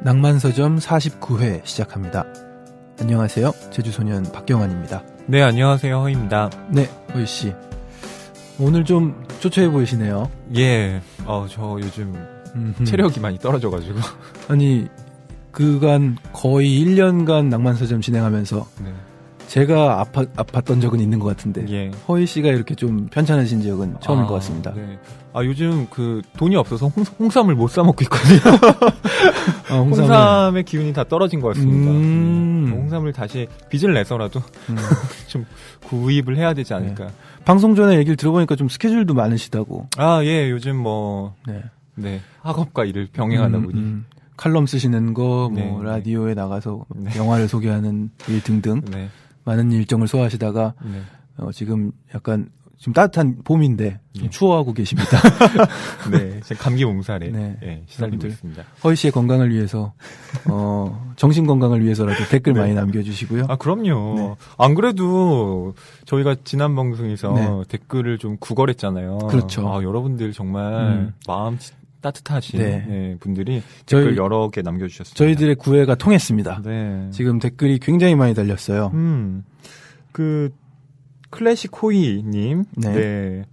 낭만서점 49회 시작합니다. 안녕하세요. 제주소년 박경환입니다. 네, 안녕하세요. 허입니다. 네, 허이씨. 오늘 좀 초췌해 보이시네요. 예, 저 요즘 체력이 많이 떨어져가지고. 아니, 그간 거의 1년간 낭만서점 진행하면서 네. 제가 아팠던 적은 있는 것 같은데 예. 허이씨가 이렇게 좀 편찮으신 적은 처음인 것 같습니다. 네. 요즘 돈이 없어서 홍삼을 못 사 먹고 있거든요. 홍삼의 기운이 다 떨어진 것 같습니다. 홍삼을 다시 빚을 내서라도 좀 구입을 해야 되지 않을까. 네. 방송 전에 얘기를 들어보니까 좀 스케줄도 많으시다고. 예, 요즘 네, 학업과 일을 병행하다 보니. 칼럼 쓰시는 거, 네, 라디오에 나가서 네. 영화를 소개하는 일 등등 네. 많은 일정을 소화하시다가 네. 지금 약간 좀 따뜻한 봄인데 좀 네. 추워하고 계십니다. 네, 제 감기 몸살에 네. 시달리고 있습니다. 허이 씨의 건강을 위해서 정신 건강을 위해서라도 댓글 네. 많이 남겨주시고요. 그럼요. 네. 안 그래도 저희가 지난 방송에서 네. 댓글을 좀 구걸했잖아요. 그렇죠. 여러분들 정말 마음 따뜻하신 네. 분들이 댓글 여러 개 남겨주셨습니다. 저희들의 구애가 통했습니다. 네. 지금 댓글이 굉장히 많이 달렸어요. 클래식 호이님, 네.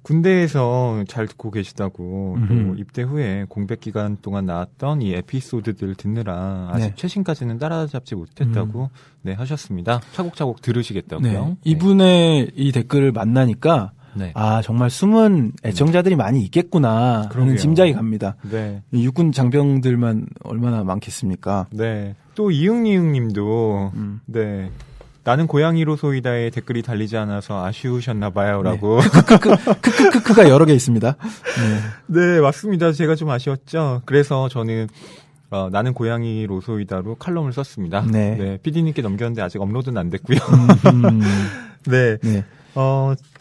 군대에서 잘 듣고 계시다고, 또 입대 후에 공백 기간 동안 나왔던 이 에피소드들 듣느라 아직 네. 최신까지는 따라잡지 못했다고, 하셨습니다. 차곡차곡 들으시겠다고요. 네. 이분의 이 댓글을 만나니까, 네. 정말 숨은 애청자들이 많이 있겠구나 하는 그러게요. 짐작이 갑니다. 네. 이 육군 장병들만 얼마나 많겠습니까? 네. 또 이응이응님도, 네. 나는 고양이로소이다에 댓글이 달리지 않아서 아쉬우셨나봐요라고. 크크크크가 여러 개 있습니다. 네, 맞습니다. 제가 좀 아쉬웠죠. 그래서 저는 나는 고양이로소이다로 칼럼을 썼습니다. 네. PD님께 넘겼는데 아직 업로드는 안 됐고요. 네. 네.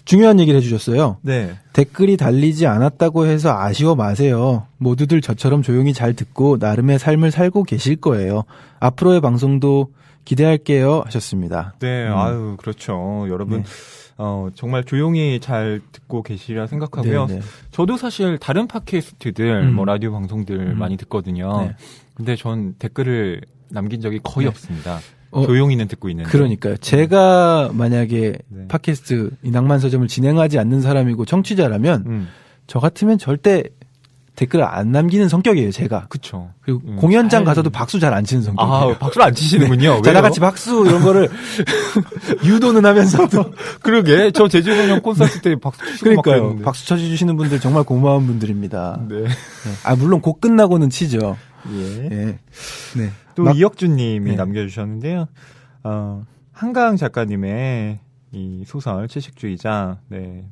중요한 얘기를 해주셨어요. 네. 댓글이 달리지 않았다고 해서 아쉬워 마세요. 모두들 저처럼 조용히 잘 듣고 나름의 삶을 살고 계실 거예요. 앞으로의 방송도 기대할게요 하셨습니다. 네, 그렇죠. 여러분, 네. 정말 조용히 잘 듣고 계시리라 생각하고요. 네. 저도 사실 다른 팟캐스트들, 라디오 방송들 많이 듣거든요. 네. 근데 전 댓글을 남긴 적이 거의 네. 없습니다. 조용히는 듣고 있는데. 그러니까요. 제가 만약에 네. 팟캐스트 이 낭만서점을 진행하지 않는 사람이고 청취자라면 저 같으면 절대 댓글을 안 남기는 성격이에요, 제가. 그쵸. 그리고 공연장 가서도 박수 잘 안 치는 성격이에요. 박수를 안 치시는군요. 네. 자, 다 같이 박수 이런 거를 유도는 하면서도. 그러게. 저 제주공연 콘서트 때 박수 치고 그러니까요. 막 박수 쳐주시는 분들 정말 고마운 분들입니다. 네. 물론 곡 끝나고는 치죠. 예. 네. 또 이혁준님이 네. 남겨주셨는데요. 한강 작가님의 이 소설 채식주의자,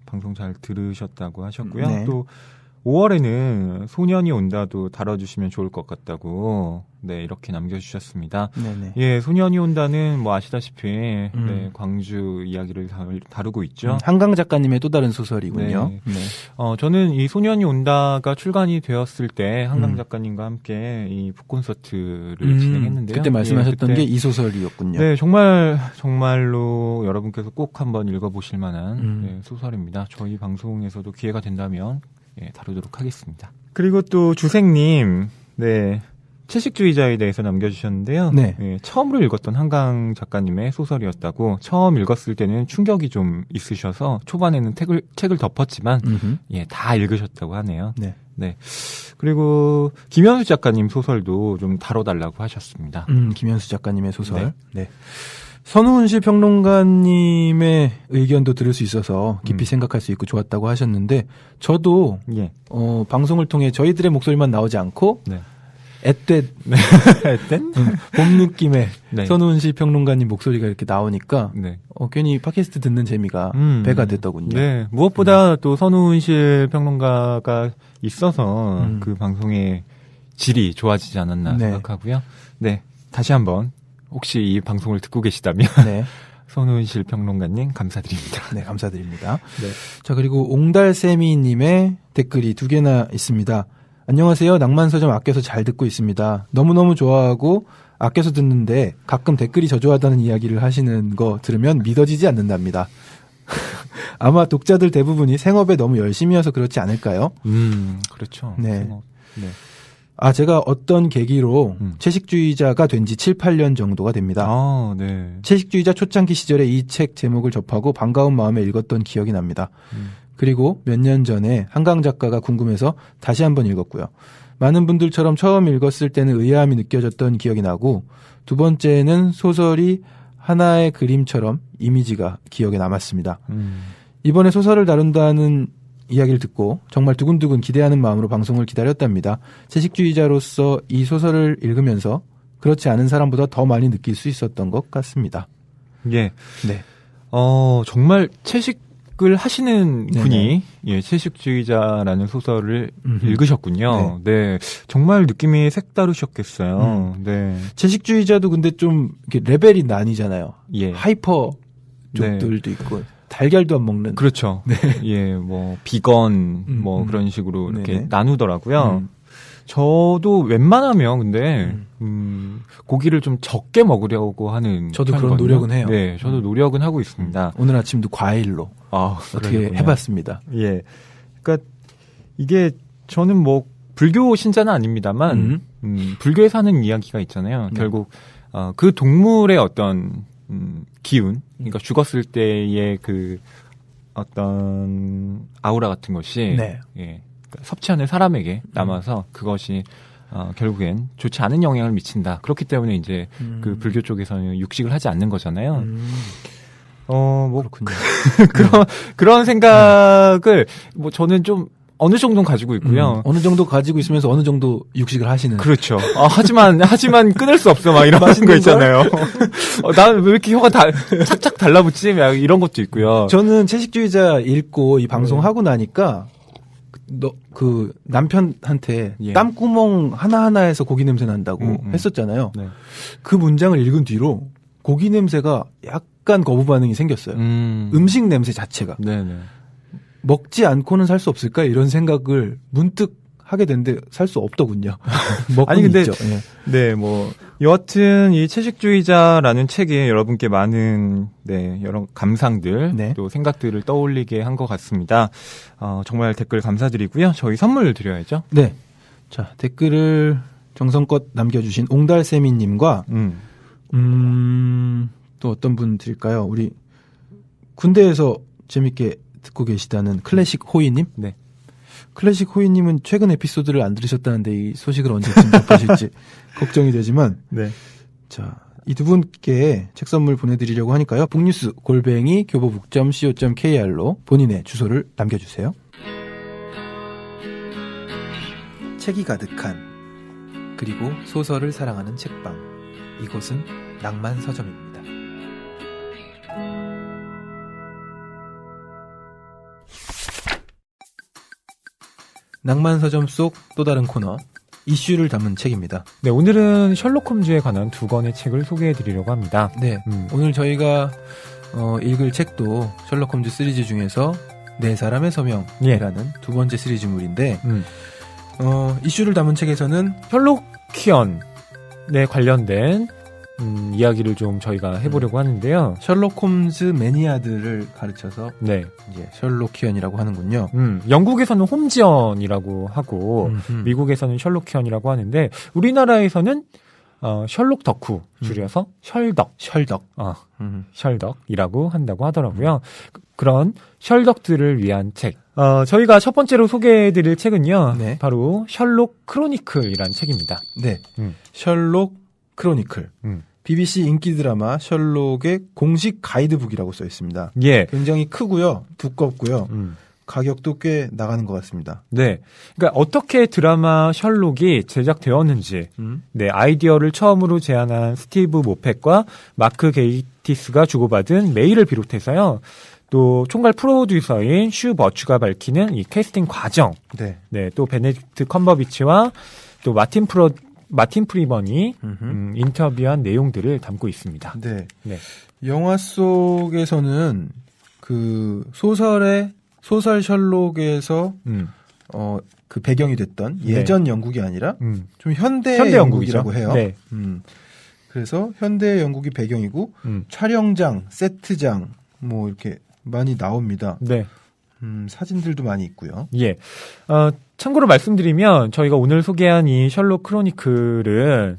방송 잘 들으셨다고 하셨고요. 네. 또 5월에는 소년이 온다도 다뤄주시면 좋을 것 같다고, 이렇게 남겨주셨습니다. 네네. 예, 소년이 온다는 아시다시피, 광주 이야기를 다루고 있죠. 한강 작가님의 또 다른 소설이군요. 네. 저는 이 소년이 온다가 출간이 되었을 때 한강 작가님과 함께 이 북콘서트를 진행했는데요. 그때 말씀하셨던 게 이 소설이었군요. 네, 정말로 여러분께서 꼭 한번 읽어보실 만한 소설입니다. 저희 방송에서도 기회가 된다면 다루도록 하겠습니다. 그리고 또 주생님, 채식주의자에 대해서 남겨주셨는데요. 네. 처음으로 읽었던 한강 작가님의 소설이었다고. 처음 읽었을 때는 충격이 좀 있으셔서 초반에는 책을 덮었지만 다 읽으셨다고 하네요. 네. 그리고 김현수 작가님 소설도 좀 다뤄달라고 하셨습니다. 김현수 작가님의 소설. 네. 선우은실 평론가님의 의견도 들을 수 있어서 깊이 생각할 수 있고 좋았다고 하셨는데 저도 방송을 통해 저희들의 목소리만 나오지 않고 앳된 봄 느낌의 선우은실 평론가님 목소리가 이렇게 나오니까 괜히 팟캐스트 듣는 재미가 배가 됐더군요. 네. 무엇보다 또 선우은실 평론가가 있어서 그 방송의 질이 좋아지지 않았나 생각하고요. 네. 다시 한번 혹시 이 방송을 듣고 계시다면 선우은실 평론가님 감사드립니다. 네, 감사드립니다. 자, 그리고 옹달세미님의 댓글이 2개나 있습니다. 안녕하세요. 낭만서점 아껴서 잘 듣고 있습니다. 너무너무 좋아하고 아껴서 듣는데 가끔 댓글이 저조하다는 이야기를 하시는 거 들으면 믿어지지 않는답니다. 아마 독자들 대부분이 생업에 너무 열심히 해서 그렇지 않을까요? 그렇죠. 네. 생업. 네. 제가 어떤 계기로 채식주의자가 된 지 7, 8년 정도가 됩니다. 네. 채식주의자 초창기 시절에 이 책 제목을 접하고 반가운 마음에 읽었던 기억이 납니다. 그리고 몇 년 전에 한강 작가가 궁금해서 다시 한번 읽었고요. 많은 분들처럼 처음 읽었을 때는 의아함이 느껴졌던 기억이 나고 두 번째는 소설이 하나의 그림처럼 이미지가 기억에 남았습니다. 이번에 소설을 다룬다는 이야기를 듣고 정말 두근두근 기대하는 마음으로 방송을 기다렸답니다. 채식주의자로서 이 소설을 읽으면서 그렇지 않은 사람보다 더 많이 느낄 수 있었던 것 같습니다. 예. 네. 정말 채식을 하시는 분이 채식주의자라는 소설을 읽으셨군요. 네. 정말 느낌이 색다르셨겠어요. 네. 채식주의자도 근데 좀 이렇게 레벨이 나뉘잖아요. 예. 하이퍼 쪽들도 있고. 달걀도 안 먹는. 그렇죠. 네. 예, 뭐, 비건, 그런 식으로 이렇게 나누더라고요. 저도 웬만하면 근데, 고기를 좀 적게 먹으려고 하는. 저도 그런 노력은 해요. 네, 저도 노력은 하고 있습니다. 오늘 아침도 과일로. 어떻게 그러겠군요. 해봤습니다. 예. 그러니까, 이게, 저는 뭐, 불교 신자는 아닙니다만, 불교에서 하는 이야기가 있잖아요. 결국, 그 동물의 어떤, 기운, 그러니까 죽었을 때의 그 어떤 아우라 같은 것이 그러니까 섭취하는 사람에게 남아서 그것이 결국엔 좋지 않은 영향을 미친다. 그렇기 때문에 이제 그 불교 쪽에서는 육식을 하지 않는 거잖아요. 뭐 그런 생각을 뭐 저는 좀 어느 정도는 가지고 있고요. 어느 정도 가지고 있으면서 어느 정도 육식을 하시는. 그렇죠. 하지만 끊을 수 없어. 막 이런 거 있잖아요. 나는 왜 이렇게 혀가 착착 달라붙지? 막 이런 것도 있고요. 저는 채식주의자 읽고 이 방송 하고 나니까 그 남편한테 땀구멍 하나하나에서 고기 냄새 난다고 했었잖아요. 네. 그 문장을 읽은 뒤로 고기 냄새가 약간 거부 반응이 생겼어요. 음식 냄새 자체가. 네네. 먹지 않고는 살 수 없을까 이런 생각을 문득 하게 됐는데 살 수 없더군요. 아니 근데 있죠. 네, 뭐 여하튼 이 채식주의자라는 책에 여러분께 많은 여러 감상들 또 생각들을 떠올리게 한 것 같습니다. 정말 댓글 감사드리고요. 저희 선물 드려야죠. 네. 자, 댓글을 정성껏 남겨주신 옹달세미님과 또 어떤 분 드릴까요? 우리 군대에서 재밌게 듣고 계시다는 클래식 호이님? 네. 클래식 호이님은 최근 에피소드를 안 들으셨다는데 이 소식을 언제쯤 접하실지 걱정이 되지만, 자, 이 두 분께 책 선물 보내드리려고 하니까요. 북뉴스 @교보북.co.kr로 본인의 주소를 남겨주세요. 책이 가득한 그리고 소설을 사랑하는 책방. 이곳은 낭만 서점입니다. 낭만 서점 속 또 다른 코너, 이슈를 담은 책입니다. 네, 오늘은 셜록 홈즈에 관한 2권의 책을 소개해드리려고 합니다. 네, 오늘 저희가 읽을 책도 셜록 홈즈 시리즈 중에서 네 사람의 서명이라는 두 번째 시리즈물인데 이슈를 담은 책에서는 셜록키언에 관련된 이야기를 좀 저희가 해보려고 하는데요. 셜록 홈즈 매니아들을 가르쳐서 이제 셜록키언이라고 하는군요. 영국에서는 홈지언이라고 하고 미국에서는 셜록키언이라고 하는데 우리나라에서는 셜록 덕후 줄여서 셜덕이라고 한다고 하더라고요. 그런 셜덕들을 위한 책. 저희가 첫 번째로 소개해드릴 책은요. 바로 셜록 크로니클이라는 책입니다. 네, 셜록 크로니클. BBC 인기 드라마 셜록의 공식 가이드북이라고 써 있습니다. 굉장히 크고요, 두껍고요. 가격도 꽤 나가는 것 같습니다. 네, 그러니까 어떻게 드라마 셜록이 제작되었는지, 아이디어를 처음으로 제안한 스티브 모펫과 마크 게이티스가 주고받은 메일을 비롯해서요. 또 총괄 프로듀서인 슈 버추가 밝히는 이 캐스팅 과정, 또 베네딕트 컴버비치와 또 마틴 프리먼이 인터뷰한 내용들을 담고 있습니다. 네. 영화 속에서는 그 소설 셜록에서 그 배경이 됐던 예전 영국이 아니라 좀 현대 영국이라고 해요. 그래서 현대 영국이 배경이고 촬영장, 세트장 뭐 이렇게 많이 나옵니다. 사진들도 많이 있고요. 예. 참고로 말씀드리면 저희가 오늘 소개한 이 셜록 크로니클은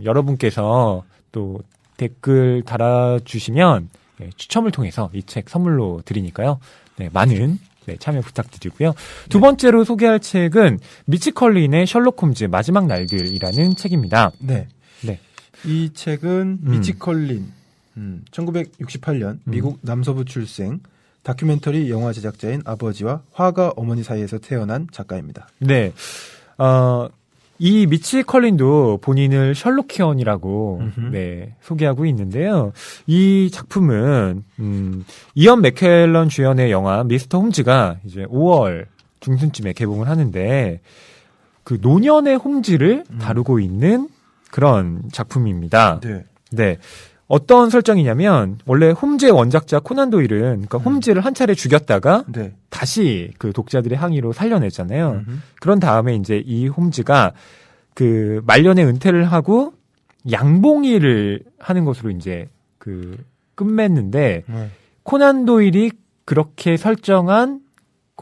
여러분께서 또 댓글 달아주시면 추첨을 통해서 이 책 선물로 드리니까요. 네, 많은 참여 부탁드리고요. 두 번째로 소개할 책은 미치 컬린의 셜록 홈즈 마지막 날들이라는 책입니다. 네. 이 책은 미치 컬린 1968년 미국 남서부 출생 다큐멘터리 영화 제작자인 아버지와 화가 어머니 사이에서 태어난 작가입니다. 네. 이 미치 컬린도 본인을 셜록키언이라고 소개하고 있는데요. 이 작품은 이언 맥켈런 주연의 영화 미스터 홈즈가 이제 5월 중순쯤에 개봉을 하는데 그 노년의 홈즈를 다루고 있는 그런 작품입니다. 네. 어떤 설정이냐면 원래 홈즈의 원작자 코난 도일은 그러니까 홈즈를 한 차례 죽였다가 다시 그 독자들의 항의로 살려냈잖아요. 그런 다음에 이제 이 홈즈가 그 말년에 은퇴를 하고 양봉일을 하는 것으로 이제 그 끝맺는데 코난 도일이 그렇게 설정한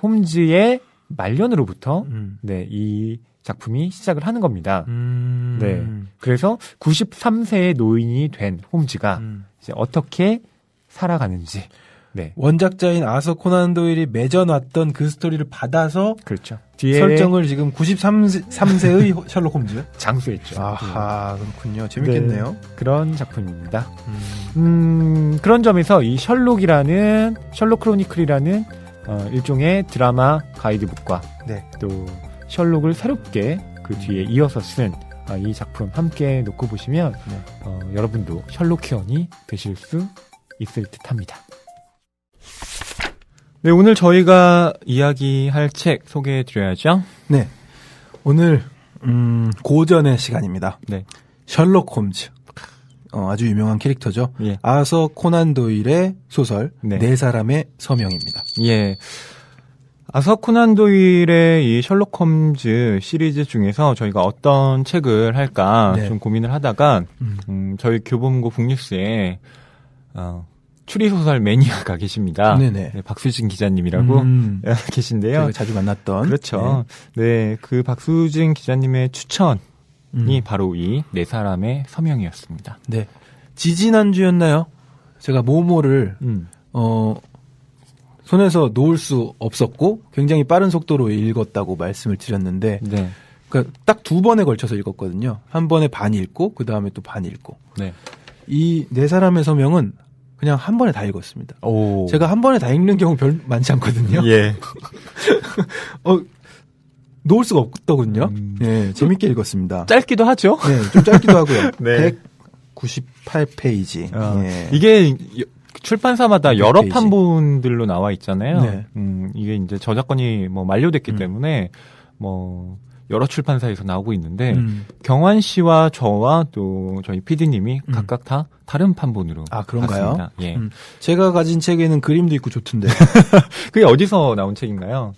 홈즈의 말년으로부터 이 작품이 시작을 하는 겁니다. 네. 그래서 93세의 노인이 된 홈즈가 이제 어떻게 살아가는지. 네. 원작자인 아서 코난 도일이 맺어놨던 그 스토리를 받아서 그렇죠. 뒤에 설정을 지금 93세의 셜록 홈즈 장수했죠. 아하, 그렇군요. 재밌겠네요. 네, 그런 작품입니다. 그런 점에서 이 셜록 크로니클이라는 일종의 드라마 가이드북과 또 셜록을 새롭게 그 뒤에 이어서 쓴 이 작품 함께 놓고 보시면 여러분도 셜록키언이 되실 수 있을 듯합니다. 네, 오늘 저희가 이야기할 책 소개해드려야죠. 네, 오늘 고전의 시간입니다. 네, 셜록 홈즈. 아주 유명한 캐릭터죠. 예. 아서 코난 도일의 소설 네 사람의 서명입니다. 예. 아서 코난 도일의 이 셜록 홈즈 시리즈 중에서 저희가 어떤 책을 할까 좀 고민을 하다가 저희 교보문고 북뉴스에 추리소설 매니아가 계십니다. 네네. 네, 박수진 기자님이라고 계신데요. 저희가 자주 만났던. 그렇죠. 네, 그 박수진 기자님의 추천이 바로 이 네 사람의 서명이었습니다. 네. 지지난주였나요? 제가 모모를 손에서 놓을 수 없었고 굉장히 빠른 속도로 읽었다고 말씀을 드렸는데 그러니까 딱 두 번에 걸쳐서 읽었거든요. 한 번에 반 읽고 그 다음에 또 반 읽고. 네. 이 네 사람의 서명은 그냥 한 번에 다 읽었습니다. 오. 제가 한 번에 다 읽는 경우 별 많지 않거든요. 예. 놓을 수가 없더군요. 예, 재밌게 읽었습니다. 짧기도 하죠. 네, 좀 짧기도 하고요. 네. 198페이지. 예. 이게 출판사마다 여러 판본들로 나와 있잖아요. 네. 이게 이제 저작권이 뭐 만료됐기 때문에 뭐 여러 출판사에서 나오고 있는데 경환 씨와 저와 또 저희 PD님이 각각 다 다른 판본으로 그런가요? 봤습니다. 예. 제가 가진 책에는 그림도 있고 좋던데. 그게 어디서 나온 책인가요?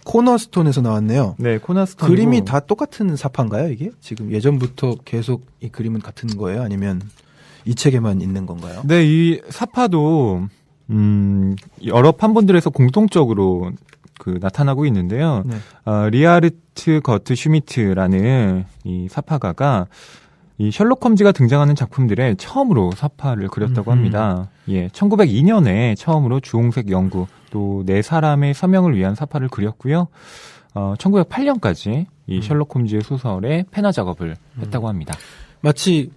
코너스톤에서 나왔네요. 네, 코너스톤. 그림이 다 똑같은 사파인가요, 이게? 지금 예전부터 계속 이 그림은 같은 거예요? 아니면 이 책에만 있는 건가요? 네, 이 사파도 여러 판본들에서 공통적으로 나타나고 있는데요. 네. 리하르트 거트 슈미트라는 이 사파가가 이 셜록 홈즈가 등장하는 작품들에 처음으로 사파를 그렸다고 합니다. 예, 1902년에 처음으로 주홍색 연구 또 네 사람의 서명을 위한 사파를 그렸고요. 1908년까지 이 셜록 홈즈의 소설에 페나 작업을 했다고 합니다. 마치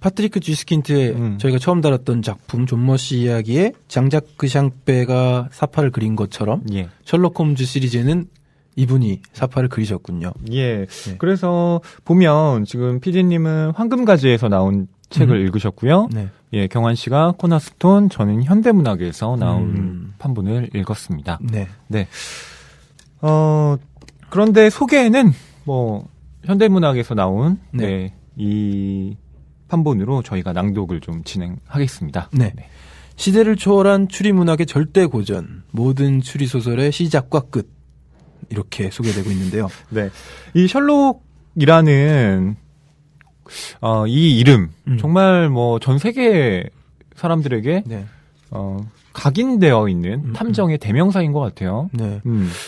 파트리크 쥐스킨트의 저희가 처음 다뤘던 작품 존 머시 이야기에 장자크 샹베가 사파를 그린 것처럼 셜록 홈즈 시리즈는 이분이 사파를 그리셨군요. 예. 그래서 보면 지금 PD님은 황금가지에서 나온 책을 읽으셨고요. 네. 예, 경환 씨가 코너스톤, 저는 현대문학에서 나온 판본을 읽었습니다. 네. 네. 그런데 소개에는 뭐 현대문학에서 나온 이 판본으로 저희가 낭독을 좀 진행하겠습니다. 네. 시대를 초월한 추리문학의 절대 고전, 모든 추리소설의 시작과 끝, 이렇게 소개되고 있는데요. 네. 이 셜록이라는, 이 이름, 정말 뭐 전 세계 사람들에게, 각인되어 있는 탐정의 대명사인 것 같아요. 네.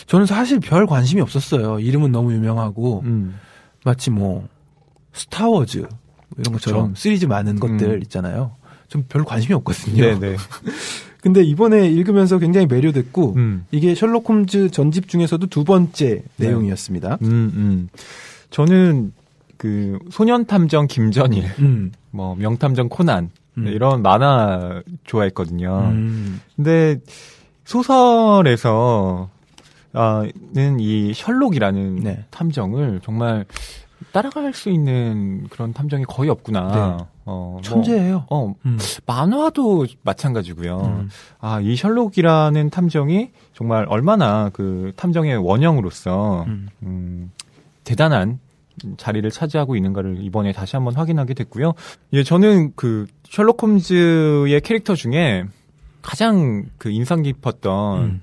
저는 사실 별 관심이 없었어요. 이름은 너무 유명하고 마치 뭐 스타워즈 이런 것처럼 그렇죠. 시리즈 많은 것들 있잖아요. 좀 별 관심이 없거든요. 네네. 근데 이번에 읽으면서 굉장히 매료됐고 이게 셜록 홈즈 전집 중에서도 두 번째 내용이었습니다. 저는 그 소년 탐정 김전일, 뭐 명탐정 코난 이런 만화 좋아했거든요. 근데 소설에서는 이 셜록이라는 네. 탐정을 정말 따라갈 수 있는 그런 탐정이 거의 없구나. 네. 천재예요. 만화도 마찬가지고요. 이 셜록이라는 탐정이 정말 얼마나 그 탐정의 원형으로서 대단한 자리를 차지하고 있는가를 이번에 다시 한번 확인하게 됐고요. 예, 저는 그 셜록 홈즈의 캐릭터 중에 가장 그 인상 깊었던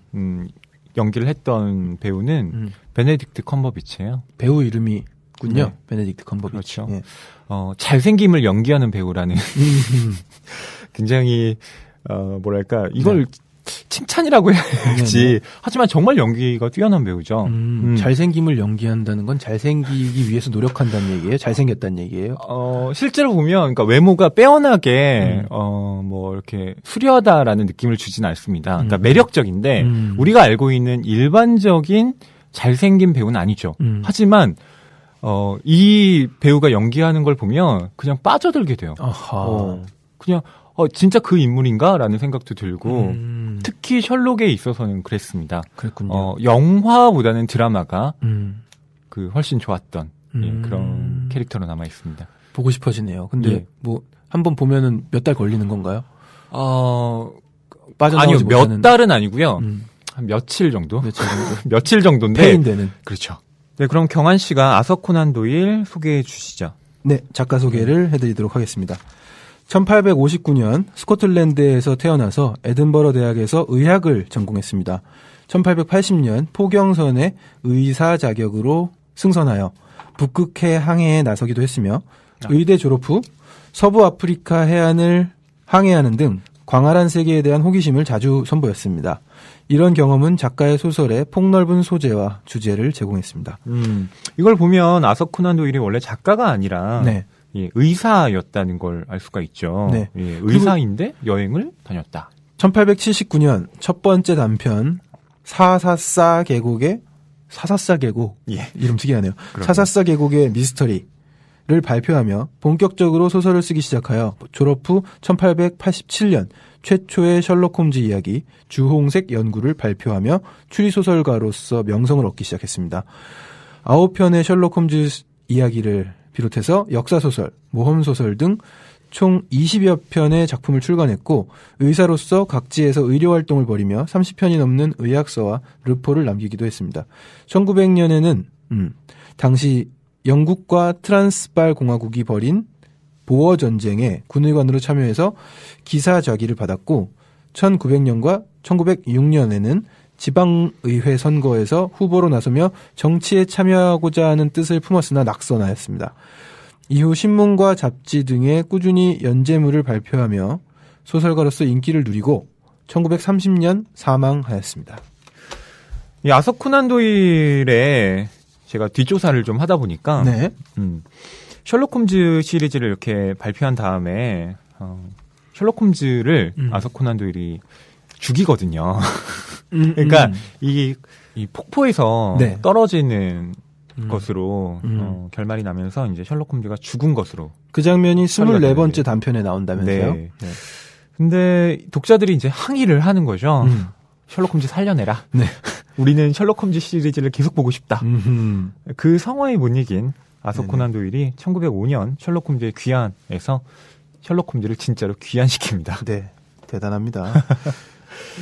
연기를 했던 배우는 베네딕트 컴버비치예요. 배우 이름이 군요. 네. 베네딕트 컴버비치. 그렇죠. 예. 잘생김을 연기하는 배우라는 굉장히 뭐랄까 이걸 칭찬이라고 해야지. 하지만 정말 연기가 뛰어난 배우죠. 잘생김을 연기한다는 건 잘생기기 위해서 노력한다는 얘기예요? 잘생겼다는 얘기예요? 실제로 보면 그러니까 외모가 빼어나게 뭐 이렇게 수려하다라는 느낌을 주진 않습니다. 그러니까 매력적인데 우리가 알고 있는 일반적인 잘생긴 배우는 아니죠. 하지만 이 배우가 연기하는 걸 보면 그냥 빠져들게 돼요. 그냥 진짜 그 인물인가라는 생각도 들고 특히 셜록에 있어서는 그랬습니다. 그랬군요. 영화보다는 드라마가 그 훨씬 좋았던 그런 캐릭터로 남아 있습니다. 보고 싶어지네요. 근데 뭐 한번 보면은 몇 달 걸리는 건가요? 아니요, 몇 달은 아니고요. 한 며칠 정도. 며칠 정도인데. 페인되는. 그렇죠. 네, 그럼 경환 씨가 아서 코난 도일 소개해 주시죠. 네, 작가 소개를 해드리도록 하겠습니다. 1859년 스코틀랜드에서 태어나서 에든버러 대학에서 의학을 전공했습니다. 1880년 포경선의 의사 자격으로 승선하여 북극해 항해에 나서기도 했으며 의대 졸업 후 서부 아프리카 해안을 항해하는 등 광활한 세계에 대한 호기심을 자주 선보였습니다. 이런 경험은 작가의 소설에 폭넓은 소재와 주제를 제공했습니다. 이걸 보면 아서 코난 도일이 원래 작가가 아니라 네. 의사였다는 걸 알 수가 있죠. 네. 의사인데 여행을 다녔다. 1879년 첫 번째 단편 사사사 계곡의 이름 특이하네요. 사사사 계곡의 미스터리를 발표하며 본격적으로 소설을 쓰기 시작하여 졸업 후 1887년 최초의 셜록 홈즈 이야기 주홍색 연구를 발표하며 추리소설가로서 명성을 얻기 시작했습니다. 9편의 셜록 홈즈 이야기를 비롯해서 역사소설, 모험소설 등 총 20여 편의 작품을 출간했고 의사로서 각지에서 의료활동을 벌이며 30편이 넘는 의학서와 르포를 남기기도 했습니다. 1900년에는 당시 영국과 트란스발 공화국이 벌인 보어 전쟁에 군의관으로 참여해서 기사좌기를 받았고 1900년과 1906년에는 지방의회 선거에서 후보로 나서며 정치에 참여하고자 하는 뜻을 품었으나 낙선하였습니다. 이후 신문과 잡지 등에 꾸준히 연재물을 발표하며 소설가로서 인기를 누리고 1930년 사망하였습니다. 이 아서 코난 도일의 제가 뒷조사를 좀 하다 보니까 네. 셜록 홈즈 시리즈를 이렇게 발표한 다음에 셜록 홈즈를 아서 코난 도일이 죽이거든요. 그러니까 이 폭포에서 네. 떨어지는 것으로 결말이 나면서 이제 셜록 홈즈가 죽은 것으로 그 장면이 24번째 단편에 나온다면서요? 네. 네. 근데 독자들이 이제 항의를 하는 거죠. 셜록 홈즈 살려내라. 네. 우리는 셜록 홈즈 시리즈를 계속 보고 싶다. 그 성화에 못 이긴 아서 코난 도일이 1905년 셜록 홈즈의 귀환에서 셜록 홈즈를 진짜로 귀환시킵니다. 네. 대단합니다.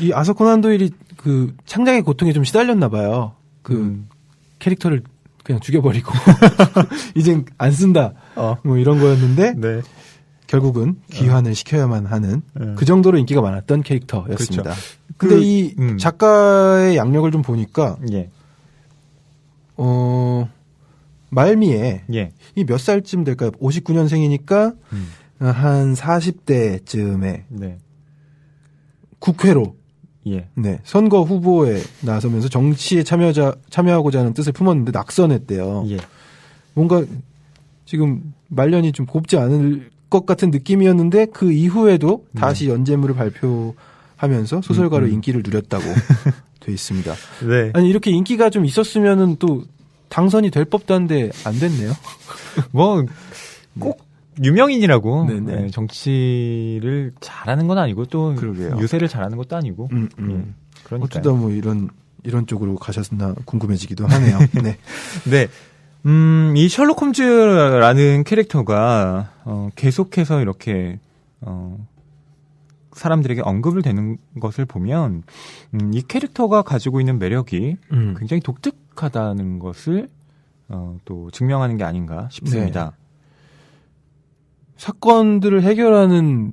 이 아서 코난 도일이 그 창작의 고통에 좀 시달렸나 봐요. 그 캐릭터를 그냥 죽여버리고 이젠 안 쓴다. 뭐 이런 거였는데 네. 결국은 귀환을 시켜야만 하는 그 정도로 인기가 많았던 캐릭터였습니다. 그렇죠. 근데 이 작가의 양력을 좀 보니까 말미에 이 몇 살쯤 될까요? 59년생이니까 한 40대쯤에 국회로 예. 네, 선거 후보에 나서면서 정치에 참여하고자 하는 뜻을 품었는데 낙선했대요. 예. 뭔가 지금 말년이 좀 곱지 않을 것 같은 느낌이었는데 그 이후에도 다시 연재물을 발표하면서 소설가로 인기를 누렸다고 돼 있습니다. 네. 아니 이렇게 인기가 좀 있었으면은 또 당선이 될 법도 한데 안 됐네요. 뭐 꼭 유명인이라고 네네. 정치를 잘하는 건 아니고 또 그러게요. 유세를 잘하는 것도 아니고. 그러니까 어쩌다 뭐 이런 쪽으로 가셨나 궁금해지기도 하네요. 네. 네. 이 셜록 홈즈라는 캐릭터가 계속해서 이렇게 사람들에게 언급을 되는 것을 보면 이 캐릭터가 가지고 있는 매력이 굉장히 독특하다는 것을 또 증명하는 게 아닌가 싶습니다. 네. 사건들을 해결하는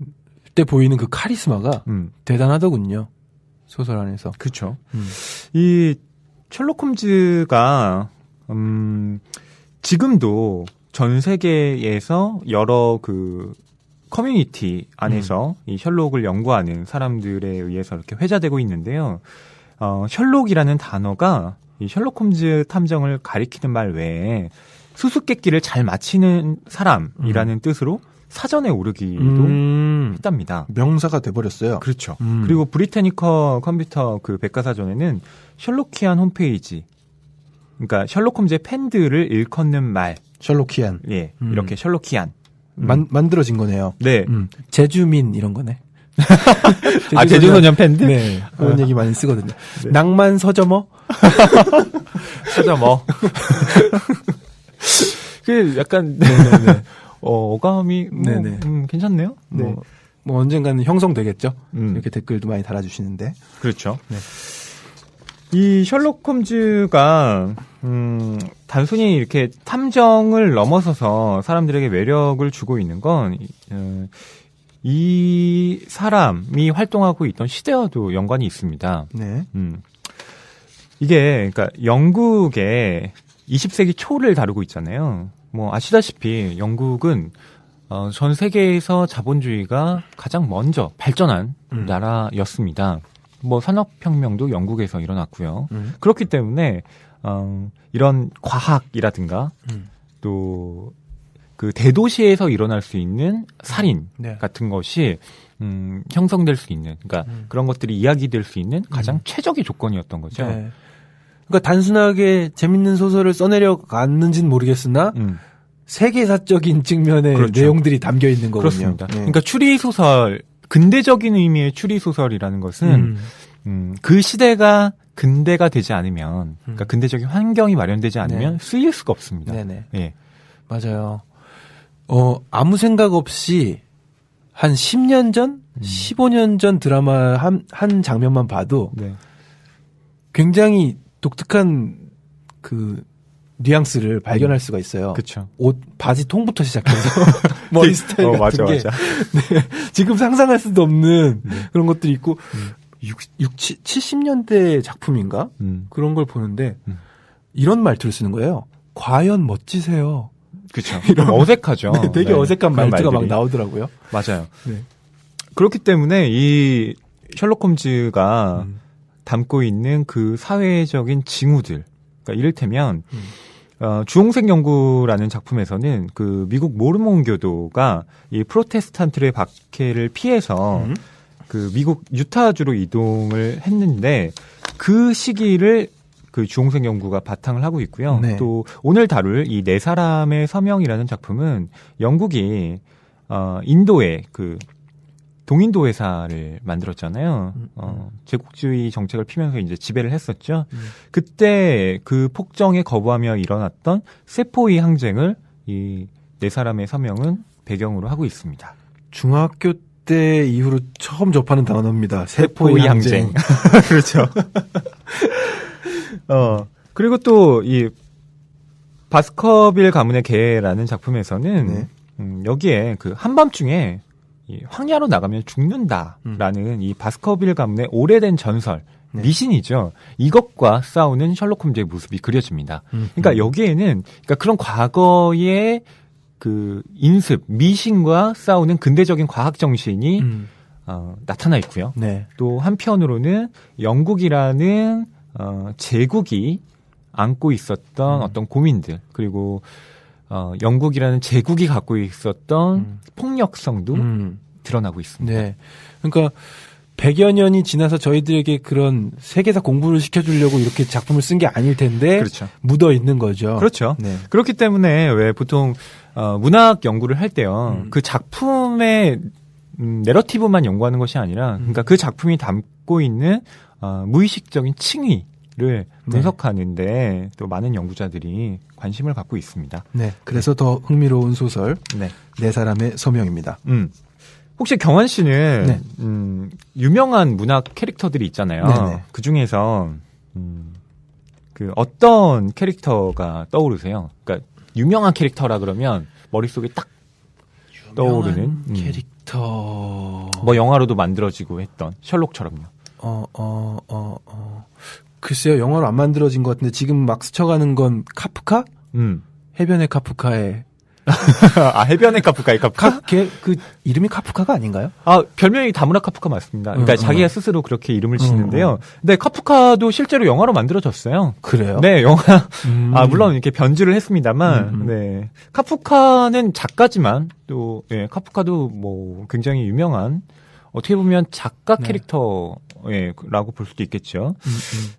때 보이는 그 카리스마가 대단하더군요. 소설 안에서. 그렇죠. 이 셜록 홈즈가 지금도 전 세계에서 여러 그 커뮤니티 안에서 이 셜록을 연구하는 사람들에 의해서 이렇게 회자되고 있는데요. 셜록이라는 단어가 이 셜록 홈즈 탐정을 가리키는 말 외에 수수께끼를 잘 맞히는 사람이라는 뜻으로 사전에 오르기도 했답니다. 명사가 돼버렸어요. 그렇죠. 그리고 브리테니커 컴퓨터 그 백과사전에는 셜록키안 홈페이지, 그러니까 셜록 홈즈의 팬들을 일컫는 말, 셜록키안. 예, 이렇게 셜록키안 만들어진 거네요. 네, 제주민 이런 거네. 제주소년 팬들? 네, 그런 얘기 많이 쓰거든요. 네. 낭만 서점어? 서점어. 그 약간 네네네. 어감이 괜찮네요. 네. 뭐 언젠가는 형성되겠죠. 이렇게 댓글도 많이 달아주시는데. 그렇죠. 네. 이 셜록 홈즈가 단순히 이렇게 탐정을 넘어서서 사람들에게 매력을 주고 있는 건 이 사람이 활동하고 있던 시대와도 연관이 있습니다. 네. 이게 그러니까 영국의 20세기 초를 다루고 있잖아요. 뭐 아시다시피 영국은 전 세계에서 자본주의가 가장 먼저 발전한 나라였습니다. 뭐 산업혁명도 영국에서 일어났고요. 그렇기 때문에 이런 과학이라든가 또 그 대도시에서 일어날 수 있는 살인 같은 것이 형성될 수 있는, 그러니까 그런 것들이 이야기될 수 있는 가장 최적의 조건이었던 거죠. 네. 그러니까 단순하게 재밌는 소설을 써내려 갔는지는 모르겠으나 세계사적인 측면의 그렇죠. 내용들이 담겨 있는 거군요. 그렇습니다. 그러니까 추리소설, 근대적인 의미의 추리소설이라는 것은 그 시대가 근대가 되지 않으면, 그러니까 근대적인 환경이 마련되지 않으면 쓰일 수가 없습니다. 네네. 예. 맞아요. 아무 생각 없이 한 10년 전, 15년 전 드라마 한 장면만 봐도 굉장히 독특한 그 뉘앙스를 발견할 수가 있어요. 그렇죠. 옷 바지 통부터 시작해서 머리 스타일 같은 게 맞아. 네, 지금 상상할 수도 없는 그런 것들이 있고 70년대 작품인가 그런 걸 보는데 이런 말투를 쓰는 거예요. 과연 멋지세요. 그렇죠. 어색하죠. 네, 되게 어색한 말투가 막 나오더라고요. 맞아요. 네. 그렇기 때문에 이 셜록 홈즈가 담고 있는 그 사회적인 징후들, 그러니까 이를테면 주홍색 연구라는 작품에서는 그 미국 모르몬교도가 이 프로테스탄트의 박해를 피해서 그 미국 유타주로 이동을 했는데 그 시기를 그 주홍색 연구가 바탕을 하고 있고요. 네. 또 오늘 다룰 이 네 사람의 서명이라는 작품은 영국이 인도의 그 동인도 회사를 만들었잖아요. 제국주의 정책을 피면서 이제 지배를 했었죠. 그때 그 폭정에 거부하며 일어났던 세포이 항쟁을 이 네 사람의 서명은 배경으로 하고 있습니다. 중학교 때 이후로 처음 접하는 단어입니다. 세포이 항쟁. 그렇죠. 그리고 또 이 바스커빌 가문의 개라는 작품에서는 여기에 그 한밤중에 이 황야로 나가면 죽는다라는 이 바스커빌 가문의 오래된 전설, 미신이죠. 이것과 싸우는 셜록 홈즈의 모습이 그려집니다. 그러니까 여기에는 그러니까 그런 과거의 그 인습, 미신과 싸우는 근대적인 과학 정신이 나타나 있고요. 네. 또 한편으로는 영국이라는 제국이 안고 있었던 어떤 고민들, 그리고 영국이라는 제국이 갖고 있었던 폭력성도 드러나고 있습니다. 네. 그러니까 100여 년이 지나서 저희들에게 그런 세계사 공부를 시켜주려고 이렇게 작품을 쓴 게 아닐 텐데 그렇죠. 묻어 있는 거죠. 그렇죠. 네. 그렇기 때문에 왜 보통 문학 연구를 할 때요, 그 작품의 내러티브만 연구하는 것이 아니라, 그러니까 그 작품이 담고 있는 무의식적인 칭의를 분석하는데 또 많은 연구자들이 관심을 갖고 있습니다. 네. 그래서 더 흥미로운 소설 네 사람의 서명입니다. 혹시 경환 씨는 네. 유명한 문학 캐릭터들이 있잖아요. 네네. 그 중에서 그 어떤 캐릭터가 떠오르세요? 그러니까 유명한 캐릭터라 그러면 머릿속에 딱 떠오르는 캐릭터. 뭐 영화로도 만들어지고 했던 셜록처럼요. 글쎄요, 영화로 안 만들어진 것 같은데 지금 막 스쳐가는 건 카프카? 해변의 카프카의 해변의 카프카의 카프카? 그 이름이 카프카가 아닌가요? 별명이 다무라 카프카 맞습니다. 그러니까 자기가 스스로 그렇게 이름을 짓는데요. 네, 카프카도 실제로 영화로 만들어졌어요. 그래요? 네, 영화. 물론 이렇게 변주를 했습니다만, 네. 카프카는 작가지만 또, 예, 카프카도 뭐 굉장히 유명한, 어떻게 보면 작가 캐릭터라고 볼 수도 있겠죠.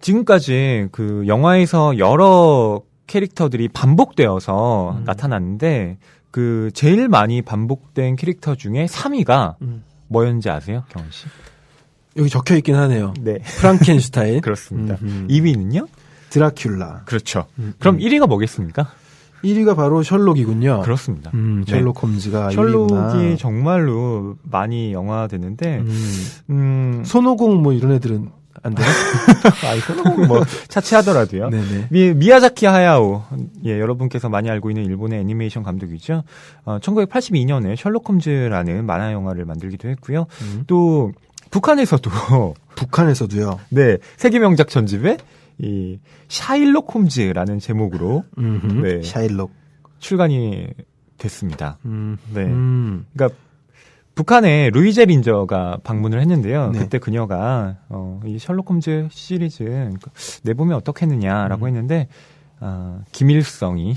지금까지 그 영화에서 여러 캐릭터들이 반복되어서 나타났는데, 그 제일 많이 반복된 캐릭터 중에 3위가 뭐였는지 아세요, 경원 씨? 여기 적혀 있긴 하네요. 네. 프랑켄슈타인. 그렇습니다. 2위는요? 드라큘라. 그렇죠. 그럼 1위가 뭐겠습니까? 1위가 바로 셜록이군요. 그렇습니다. 셜록 홈즈가 셜록이 1위구나. 정말로 많이 영화되는데, 손오공 뭐 이런 애들은 안 돼요? 손오공 뭐 차치하더라도요. 네네. 미야자키 하야오, 예, 여러분께서 많이 알고 있는 일본의 애니메이션 감독이죠. 1982년에 셜록 홈즈라는 만화 영화를 만들기도 했고요. 또 북한에서도요. 네, 세계 명작 전집에 이 샤일록 홈즈라는 제목으로 네, 샤일록 출간이 됐습니다. 네, 그러니까 북한에 루이제 린저가 방문을 했는데요. 네. 그때 그녀가 이 셜록 홈즈 시리즈 내보면 어떻겠느냐라고 했는데 김일성이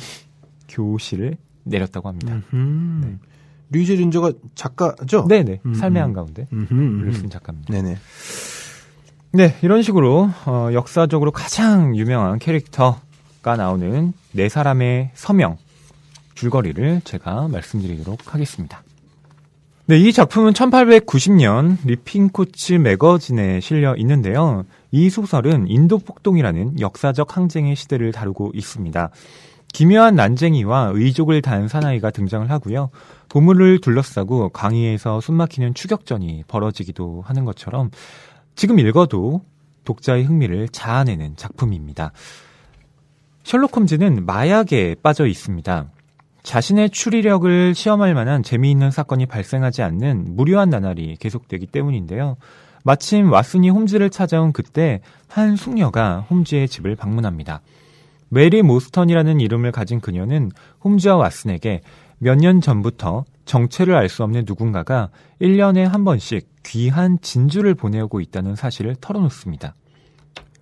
교실을 내렸다고 합니다. 네. 루이제 린저가 작가죠? 네네. 삶의 한가운데 글을 쓴 작가입니다. 네네. 네, 이런 식으로 역사적으로 가장 유명한 캐릭터가 나오는 네 사람의 서명 줄거리를 제가 말씀드리도록 하겠습니다. 네, 이 작품은 1890년 리핑코츠 매거진에 실려 있는데요. 이 소설은 인도 폭동이라는 역사적 항쟁의 시대를 다루고 있습니다. 기묘한 난쟁이와 의족을 단 사나이가 등장을 하고요. 보물을 둘러싸고 강의에서 숨막히는 추격전이 벌어지기도 하는 것처럼 지금 읽어도 독자의 흥미를 자아내는 작품입니다. 셜록 홈즈는 마약에 빠져 있습니다. 자신의 추리력을 시험할 만한 재미있는 사건이 발생하지 않는 무료한 나날이 계속되기 때문인데요. 마침 왓슨이 홈즈를 찾아온 그때 한 숙녀가 홈즈의 집을 방문합니다. 메리 모스턴이라는 이름을 가진 그녀는 홈즈와 왓슨에게 몇 년 전부터 정체를 알 수 없는 누군가가 1년에 한 번씩 귀한 진주를 보내오고 있다는 사실을 털어놓습니다.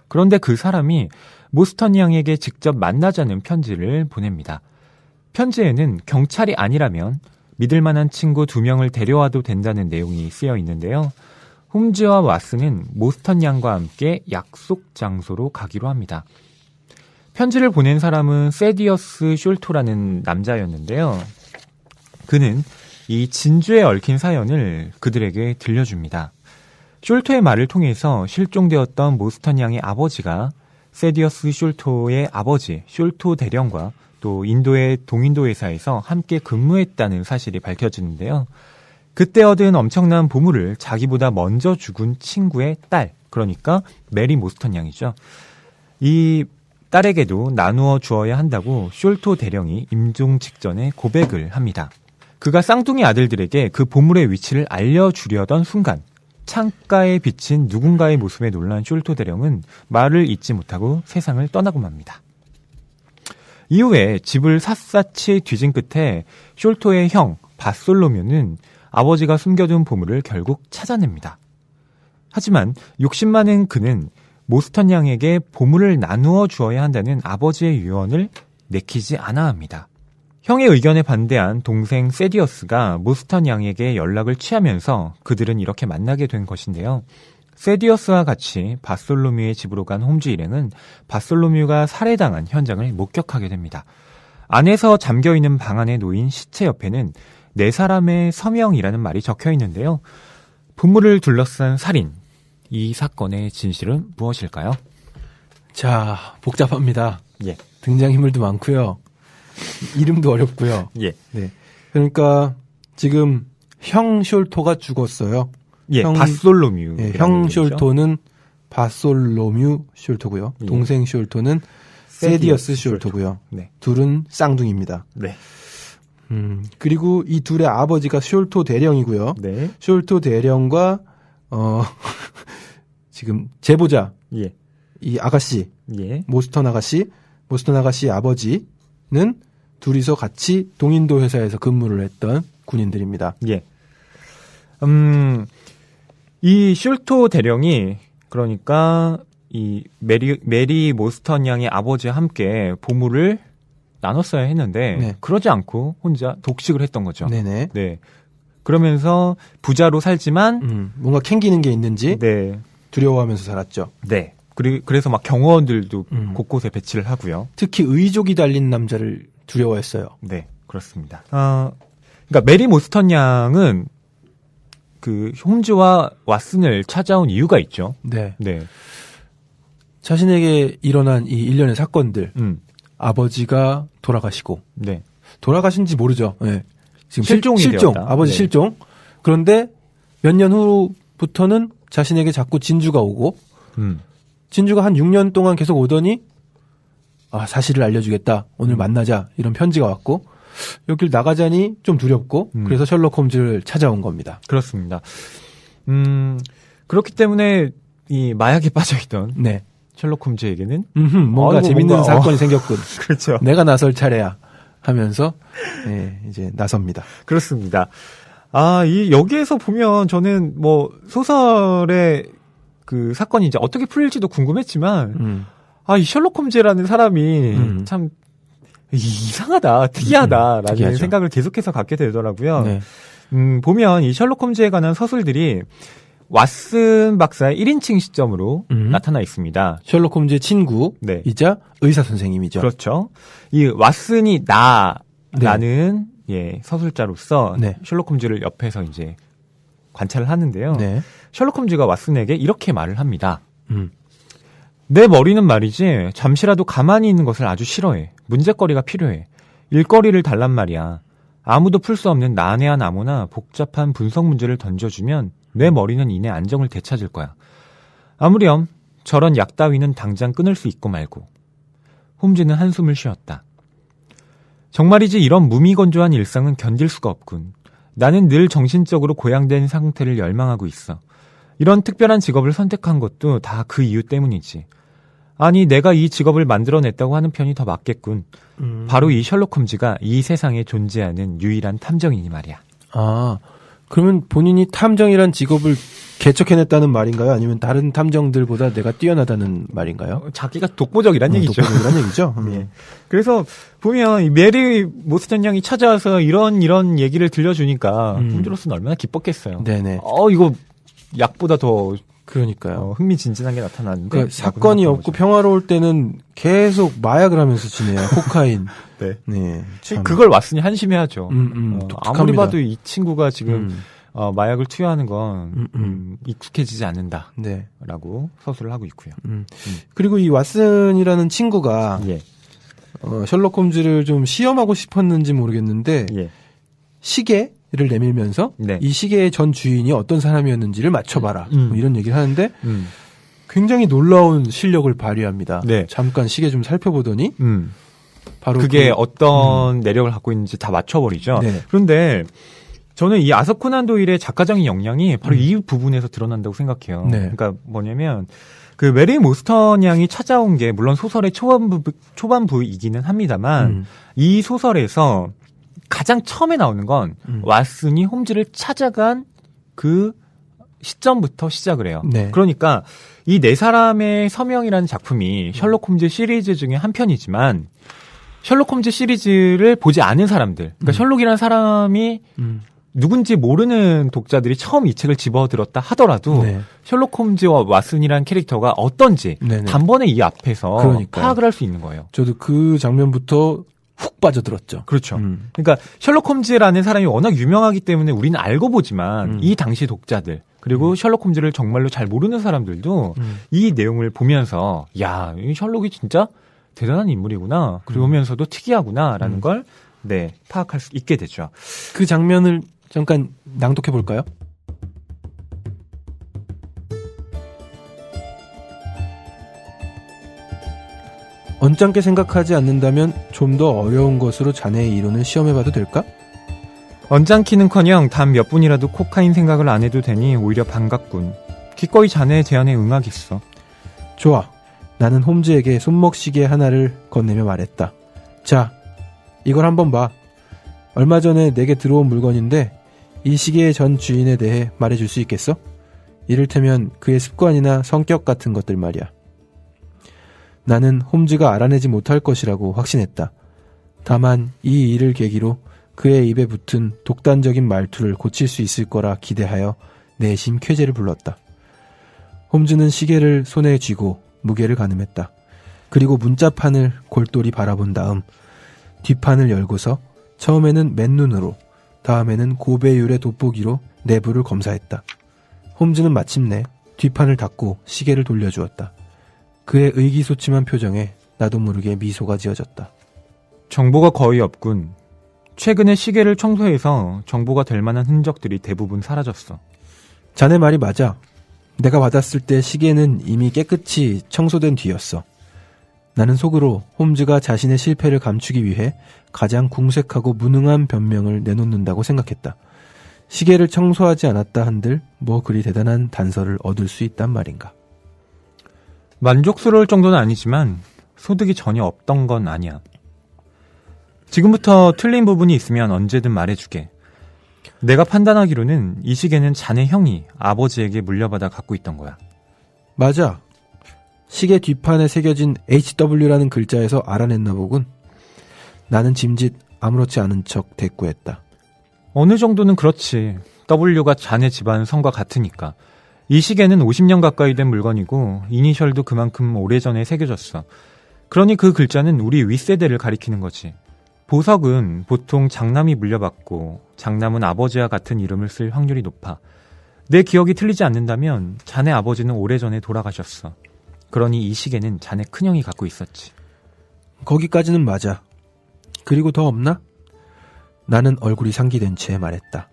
그런데 그 사람이 모스턴 양에게 직접 만나자는 편지를 보냅니다. 편지에는 경찰이 아니라면 믿을 만한 친구 2명을 데려와도 된다는 내용이 쓰여 있는데요. 홈즈와 왓슨은 모스턴 양과 함께 약속 장소로 가기로 합니다. 편지를 보낸 사람은 세디어스 숄토라는 남자였는데요. 그는 이 진주에 얽힌 사연을 그들에게 들려줍니다. 숄토의 말을 통해서 실종되었던 모스턴 양의 아버지가 세디어스 숄토의 아버지 숄토 대령과 또 인도의 동인도 회사에서 함께 근무했다는 사실이 밝혀지는데요. 그때 얻은 엄청난 보물을 자기보다 먼저 죽은 친구의 딸, 그러니까 메리 모스턴 양이죠. 이 딸에게도 나누어 주어야 한다고 숄토 대령이 임종 직전에 고백을 합니다. 그가 쌍둥이 아들들에게 그 보물의 위치를 알려주려던 순간 창가에 비친 누군가의 모습에 놀란 숄토 대령은 말을 잇지 못하고 세상을 떠나고 맙니다. 이후에 집을 샅샅이 뒤진 끝에 숄토의 형 바솔로뮤는 아버지가 숨겨둔 보물을 결국 찾아냅니다. 하지만 욕심 많은 그는 모스턴 양에게 보물을 나누어 주어야 한다는 아버지의 유언을 내키지 않아 합니다. 형의 의견에 반대한 동생 세디어스가 모스턴 양에게 연락을 취하면서 그들은 이렇게 만나게 된 것인데요. 세디어스와 같이 바솔로뮤의 집으로 간 홈즈 일행은 바솔로뮤가 살해당한 현장을 목격하게 됩니다. 안에서 잠겨있는 방 안에 놓인 시체 옆에는 4사람의 서명이라는 말이 적혀 있는데요. 분물을 둘러싼 살인, 이 사건의 진실은 무엇일까요? 자, 복잡합니다. 예. 등장인물도 많고요. 이름도 어렵고요. 예. 네. 그러니까 지금 형 숄토가 죽었어요. 예, 바솔로뮤. 예, 형 숄토는 바솔로뮤 숄토고요. 예. 동생 숄토는 세디어스 숄토고요. 네. 둘은 쌍둥이입니다. 네. 그리고 이 둘의 아버지가 숄토 대령이고요. 네. 숄토 대령과 지금 제보자 예. 이 아가씨, 예. 모스턴 아가씨 아버지는 둘이서 같이 동인도 회사에서 근무를 했던 군인들입니다. 예. 이 숄토 대령이 그러니까 이 메리 모스턴 양의 아버지와 함께 보물을 나눴어야 했는데 네. 그러지 않고 혼자 독식을 했던 거죠. 네네. 네. 그러면서 부자로 살지만 뭔가 캥기는 게 있는지 네. 두려워하면서 살았죠. 네. 그래서 막 경호원들도 곳곳에 배치를 하고요. 특히 의족이 달린 남자를 두려워했어요. 네, 그렇습니다. 그러니까 메리 모스턴 양은 그 홈즈와 왓슨을 찾아온 이유가 있죠. 네. 네. 자신에게 일어난 이 일련의 사건들, 아버지가 돌아가시고, 네. 돌아가신지 모르죠. 네. 지금 실종. 아버지 네. 실종. 그런데 몇 년 후부터는 자신에게 자꾸 진주가 오고, 진주가 한 6년 동안 계속 오더니, 사실을 알려주겠다. 오늘 만나자. 이런 편지가 왔고, 여길 나가자니 좀 두렵고, 그래서 셜록 홈즈를 찾아온 겁니다. 그렇습니다. 그렇기 때문에 이 마약에 빠져있던 네. 셜록 홈즈에게는 뭔가 재밌는 사건이 생겼군. 그렇죠. 내가 나설 차례야 하면서 네, 이제 나섭니다. 그렇습니다. 여기에서 보면 저는 뭐 소설의 그 사건이 이제 어떻게 풀릴지도 궁금했지만 이 셜록 홈즈라는 사람이 참 이상하다, 특이하다라는 특이하죠. 생각을 계속해서 갖게 되더라고요. 네. 보면 이 셜록 홈즈에 관한 서술들이 왓슨 박사의 1인칭 시점으로 나타나 있습니다. 셜록 홈즈의 친구이자 의사 선생님이죠. 그렇죠. 이 왓슨이 나라는 서술자로서 셜록 홈즈를 옆에서 이제 관찰을 하는데요. 셜록 홈즈가 왓슨에게 이렇게 말을 합니다. 내 머리는 말이지 잠시라도 가만히 있는 것을 아주 싫어해. 문제거리가 필요해. 일거리를 달란 말이야. 아무도 풀 수 없는 난해한 암호나 복잡한 분석 문제를 던져주면 내 머리는 이내 안정을 되찾을 거야. 아무렴 저런 약 따위는 당장 끊을 수 있고 말고. 홈즈는 한숨을 쉬었다. 정말이지 이런 무미건조한 일상은 견딜 수가 없군. 나는 늘 정신적으로 고양된 상태를 열망하고 있어. 이런 특별한 직업을 선택한 것도 다 그 이유 때문이지. 아니 내가 이 직업을 만들어냈다고 하는 편이 더 맞겠군. 바로 이 셜록 홈즈가 이 세상에 존재하는 유일한 탐정이니 말이야. 그러면 본인이 탐정이란 직업을 개척해냈다는 말인가요? 아니면 다른 탐정들보다 내가 뛰어나다는 말인가요? 자기가 독보적이란 얘기죠. 독보적이란 얘기죠. 네. 그래서 보면 이 메리 모스턴 양이 찾아와서 이런 얘기를 들려주니까 홈즈로서는 얼마나 기뻤겠어요. 네네. 이거 약보다 더 그러니까요. 흥미진진한 게 나타났는데 그러니까 사건이 없고 평화로울 때는 계속 마약을 하면서 지내요. 코카인. 네. 그걸 왓슨이 한심해하죠. 아무리 독특합니다. 봐도 이 친구가 지금 마약을 투여하는 건 익숙해지지 않는다. 라고 서술을 하고 있고요. 그리고 이 왓슨이라는 친구가 셜록 홈즈를 좀 시험하고 싶었는지 모르겠는데 시계를 내밀면서 이 시계의 전 주인이 어떤 사람이었는지를 맞춰봐라. 뭐 이런 얘기를 하는데 굉장히 놀라운 실력을 발휘합니다. 잠깐 시계 좀 살펴보더니 바로 그게 어떤 내력을 갖고 있는지 다 맞춰버리죠. 그런데 저는 이 아서 코난 도일의 작가적인 역량이 바로 이 부분에서 드러난다고 생각해요. 그러니까 뭐냐면 그 메리 모스턴 양이 찾아온 게 물론 소설의 초반부이기는 합니다만 이 소설에서 가장 처음에 나오는 건 왓슨이 홈즈를 찾아간 그 시점부터 시작을 해요. 네. 그러니까 이 네 사람의 서명이라는 작품이 셜록 홈즈 시리즈 중에 한 편이지만 셜록 홈즈 시리즈를 보지 않은 사람들, 그러니까 셜록이라는 사람이 누군지 모르는 독자들이 처음 이 책을 집어들었다 하더라도 네. 셜록 홈즈와 왓슨이라는 캐릭터가 어떤지 네네. 단번에 이 앞에서 그러니까요. 파악을 할 수 있는 거예요. 저도 그 장면부터 훅 빠져들었죠. 그렇죠. 그러니까 셜록 홈즈라는 사람이 워낙 유명하기 때문에 우리는 알고 보지만 이 당시 독자들 그리고 셜록 홈즈를 정말로 잘 모르는 사람들도 이 내용을 보면서 야, 이 셜록이 진짜 대단한 인물이구나. 그러면서도 특이하구나라는 걸 네, 파악할 수 있게 되죠. 그 장면을 잠깐 낭독해 볼까요? 언짢게 생각하지 않는다면 좀 더 어려운 것으로 자네의 이론을 시험해봐도 될까? 언짢기는커녕 단 몇 분이라도 코카인 생각을 안 해도 되니 오히려 반갑군. 기꺼이 자네의 제안에 응하겠어. 좋아. 나는 홈즈에게 손목시계 하나를 건네며 말했다. 자, 이걸 한번 봐. 얼마 전에 내게 들어온 물건인데 이 시계의 전 주인에 대해 말해줄 수 있겠어? 이를테면 그의 습관이나 성격 같은 것들 말이야. 나는 홈즈가 알아내지 못할 것이라고 확신했다. 다만 이 일을 계기로 그의 입에 붙은 독단적인 말투를 고칠 수 있을 거라 기대하여 내심 쾌재를 불렀다. 홈즈는 시계를 손에 쥐고 무게를 가늠했다. 그리고 문자판을 골똘히 바라본 다음 뒷판을 열고서 처음에는 맨눈으로 다음에는 고배율의 돋보기로 내부를 검사했다. 홈즈는 마침내 뒷판을 닫고 시계를 돌려주었다. 그의 의기소침한 표정에 나도 모르게 미소가 지어졌다. 정보가 거의 없군. 최근에 시계를 청소해서 정보가 될 만한 흔적들이 대부분 사라졌어. 자네 말이 맞아. 내가 받았을 때 시계는 이미 깨끗이 청소된 뒤였어. 나는 속으로 홈즈가 자신의 실패를 감추기 위해 가장 궁색하고 무능한 변명을 내놓는다고 생각했다. 시계를 청소하지 않았다 한들 뭐 그리 대단한 단서를 얻을 수 있단 말인가. 만족스러울 정도는 아니지만 소득이 전혀 없던 건 아니야. 지금부터 틀린 부분이 있으면 언제든 말해주게. 내가 판단하기로는 이 시계는 자네 형이 아버지에게 물려받아 갖고 있던 거야. 맞아. 시계 뒷판에 새겨진 HW라는 글자에서 알아냈나 보군. 나는 짐짓 아무렇지 않은 척 대꾸했다. 어느 정도는 그렇지. W가 자네 집안 성과 같으니까. 이 시계는 50년 가까이 된 물건이고 이니셜도 그만큼 오래전에 새겨졌어. 그러니 그 글자는 우리 윗세대를 가리키는 거지. 보석은 보통 장남이 물려받고 장남은 아버지와 같은 이름을 쓸 확률이 높아. 내 기억이 틀리지 않는다면 자네 아버지는 오래전에 돌아가셨어. 그러니 이 시계는 자네 큰형이 갖고 있었지. 거기까지는 맞아. 그리고 더 없나? 나는 얼굴이 상기된 채 말했다.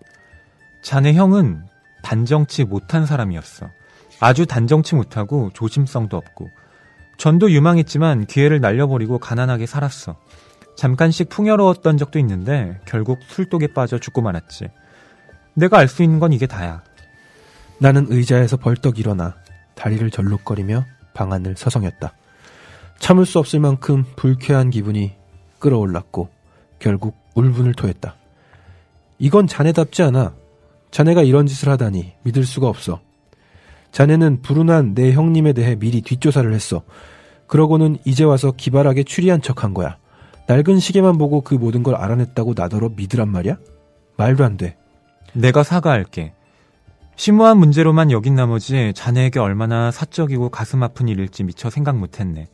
자네 형은 단정치 못한 사람이었어. 아주 단정치 못하고 조심성도 없고. 전도 유망했지만 기회를 날려버리고 가난하게 살았어. 잠깐씩 풍요로웠던 적도 있는데 결국 술독에 빠져 죽고 말았지. 내가 알 수 있는 건 이게 다야. 나는 의자에서 벌떡 일어나 다리를 절룩거리며 방안을 서성였다. 참을 수 없을 만큼 불쾌한 기분이 끌어올랐고 결국 울분을 토했다. 이건 자네답지 않아. 자네가 이런 짓을 하다니 믿을 수가 없어. 자네는 불운한 내 형님에 대해 미리 뒷조사를 했어. 그러고는 이제 와서 기발하게 추리한 척한 거야. 낡은 시계만 보고 그 모든 걸 알아냈다고 나더러 믿으란 말이야? 말도 안 돼. 내가 사과할게. 심오한 문제로만 여긴 나머지 자네에게 얼마나 사적이고 가슴 아픈 일일지 미처 생각 못했네.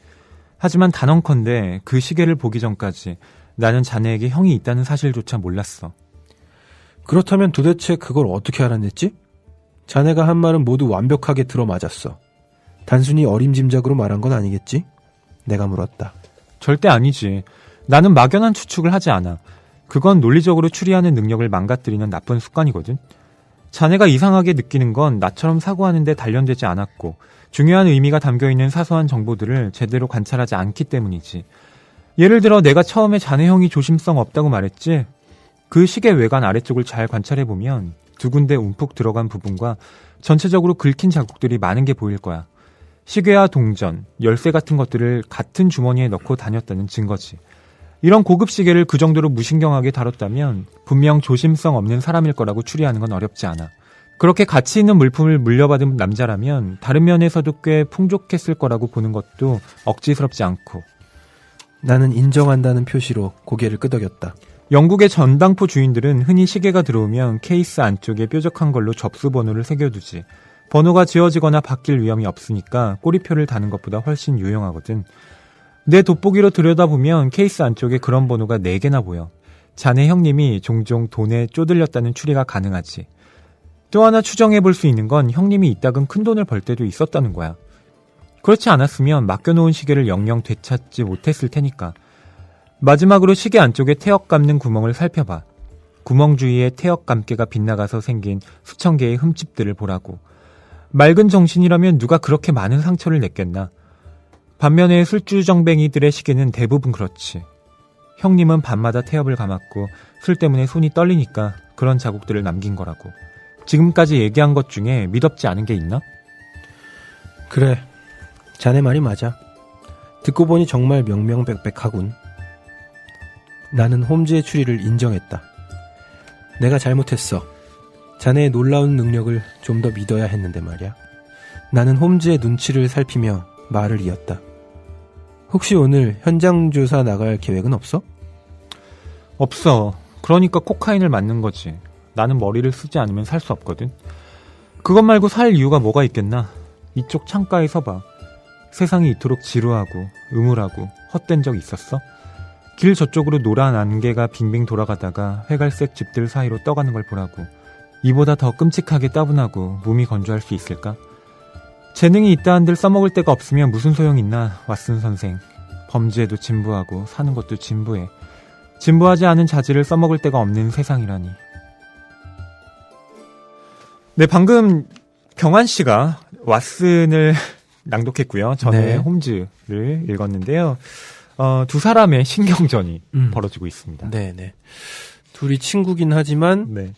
하지만 단언컨대 그 시계를 보기 전까지 나는 자네에게 형이 있다는 사실조차 몰랐어. 그렇다면 도대체 그걸 어떻게 알아냈지? 자네가 한 말은 모두 완벽하게 들어맞았어. 단순히 어림짐작으로 말한 건 아니겠지? 내가 물었다. 절대 아니지. 나는 막연한 추측을 하지 않아. 그건 논리적으로 추리하는 능력을 망가뜨리는 나쁜 습관이거든. 자네가 이상하게 느끼는 건 나처럼 사고하는데 단련되지 않았고 중요한 의미가 담겨있는 사소한 정보들을 제대로 관찰하지 않기 때문이지. 예를 들어 내가 처음에 자네 형이 조심성 없다고 말했지. 그 시계 외관 아래쪽을 잘 관찰해보면 두 군데 움푹 들어간 부분과 전체적으로 긁힌 자국들이 많은 게 보일 거야. 시계와 동전, 열쇠 같은 것들을 같은 주머니에 넣고 다녔다는 증거지. 이런 고급 시계를 그 정도로 무신경하게 다뤘다면 분명 조심성 없는 사람일 거라고 추리하는 건 어렵지 않아. 그렇게 가치 있는 물품을 물려받은 남자라면 다른 면에서도 꽤 풍족했을 거라고 보는 것도 억지스럽지 않고. 나는 인정한다는 표시로 고개를 끄덕였다. 영국의 전당포 주인들은 흔히 시계가 들어오면 케이스 안쪽에 뾰족한 걸로 접수 번호를 새겨두지. 번호가 지워지거나 바뀔 위험이 없으니까 꼬리표를 다는 것보다 훨씬 유용하거든. 내 돋보기로 들여다보면 케이스 안쪽에 그런 번호가 4개나 보여. 자네 형님이 종종 돈에 쪼들렸다는 추리가 가능하지. 또 하나 추정해볼 수 있는 건 형님이 이따금 큰돈을 벌 때도 있었다는 거야. 그렇지 않았으면 맡겨놓은 시계를 영영 되찾지 못했을 테니까. 마지막으로 시계 안쪽에 태역 감는 구멍을 살펴봐. 구멍 주위에 태역 감개가 빗나가서 생긴 수천 개의 흠집들을 보라고. 맑은 정신이라면 누가 그렇게 많은 상처를 냈겠나. 반면에 술주정뱅이들의 시계는 대부분 그렇지. 형님은 밤마다 태엽을 감았고 술 때문에 손이 떨리니까 그런 자국들을 남긴 거라고. 지금까지 얘기한 것 중에 미덥지 않은 게 있나? 그래, 자네 말이 맞아. 듣고 보니 정말 명명백백하군. 나는 홈즈의 추리를 인정했다. 내가 잘못했어. 자네의 놀라운 능력을 좀 더 믿어야 했는데 말이야. 나는 홈즈의 눈치를 살피며 말을 이었다. 혹시 오늘 현장 조사 나갈 계획은 없어? 없어. 그러니까 코카인을 맞는 거지. 나는 머리를 쓰지 않으면 살 수 없거든. 그것 말고 살 이유가 뭐가 있겠나. 이쪽 창가에 서봐. 세상이 이토록 지루하고 음울하고 헛된 적 있었어? 길 저쪽으로 노란 안개가 빙빙 돌아가다가 회갈색 집들 사이로 떠가는 걸 보라고. 이보다 더 끔찍하게 따분하고 몸이 건조할 수 있을까? 재능이 있다 한들 써먹을 데가 없으면 무슨 소용 있나, 왓슨 선생. 범죄도 진부하고 사는 것도 진부해. 진부하지 않은 자질을 써먹을 데가 없는 세상이라니. 네, 방금 경환 씨가 왓슨을 낭독했고요. 저는 네. 홈즈를 읽었는데요. 두 사람의 신경전이 벌어지고 있습니다. 네네. 둘이 친구긴 하지만, 네.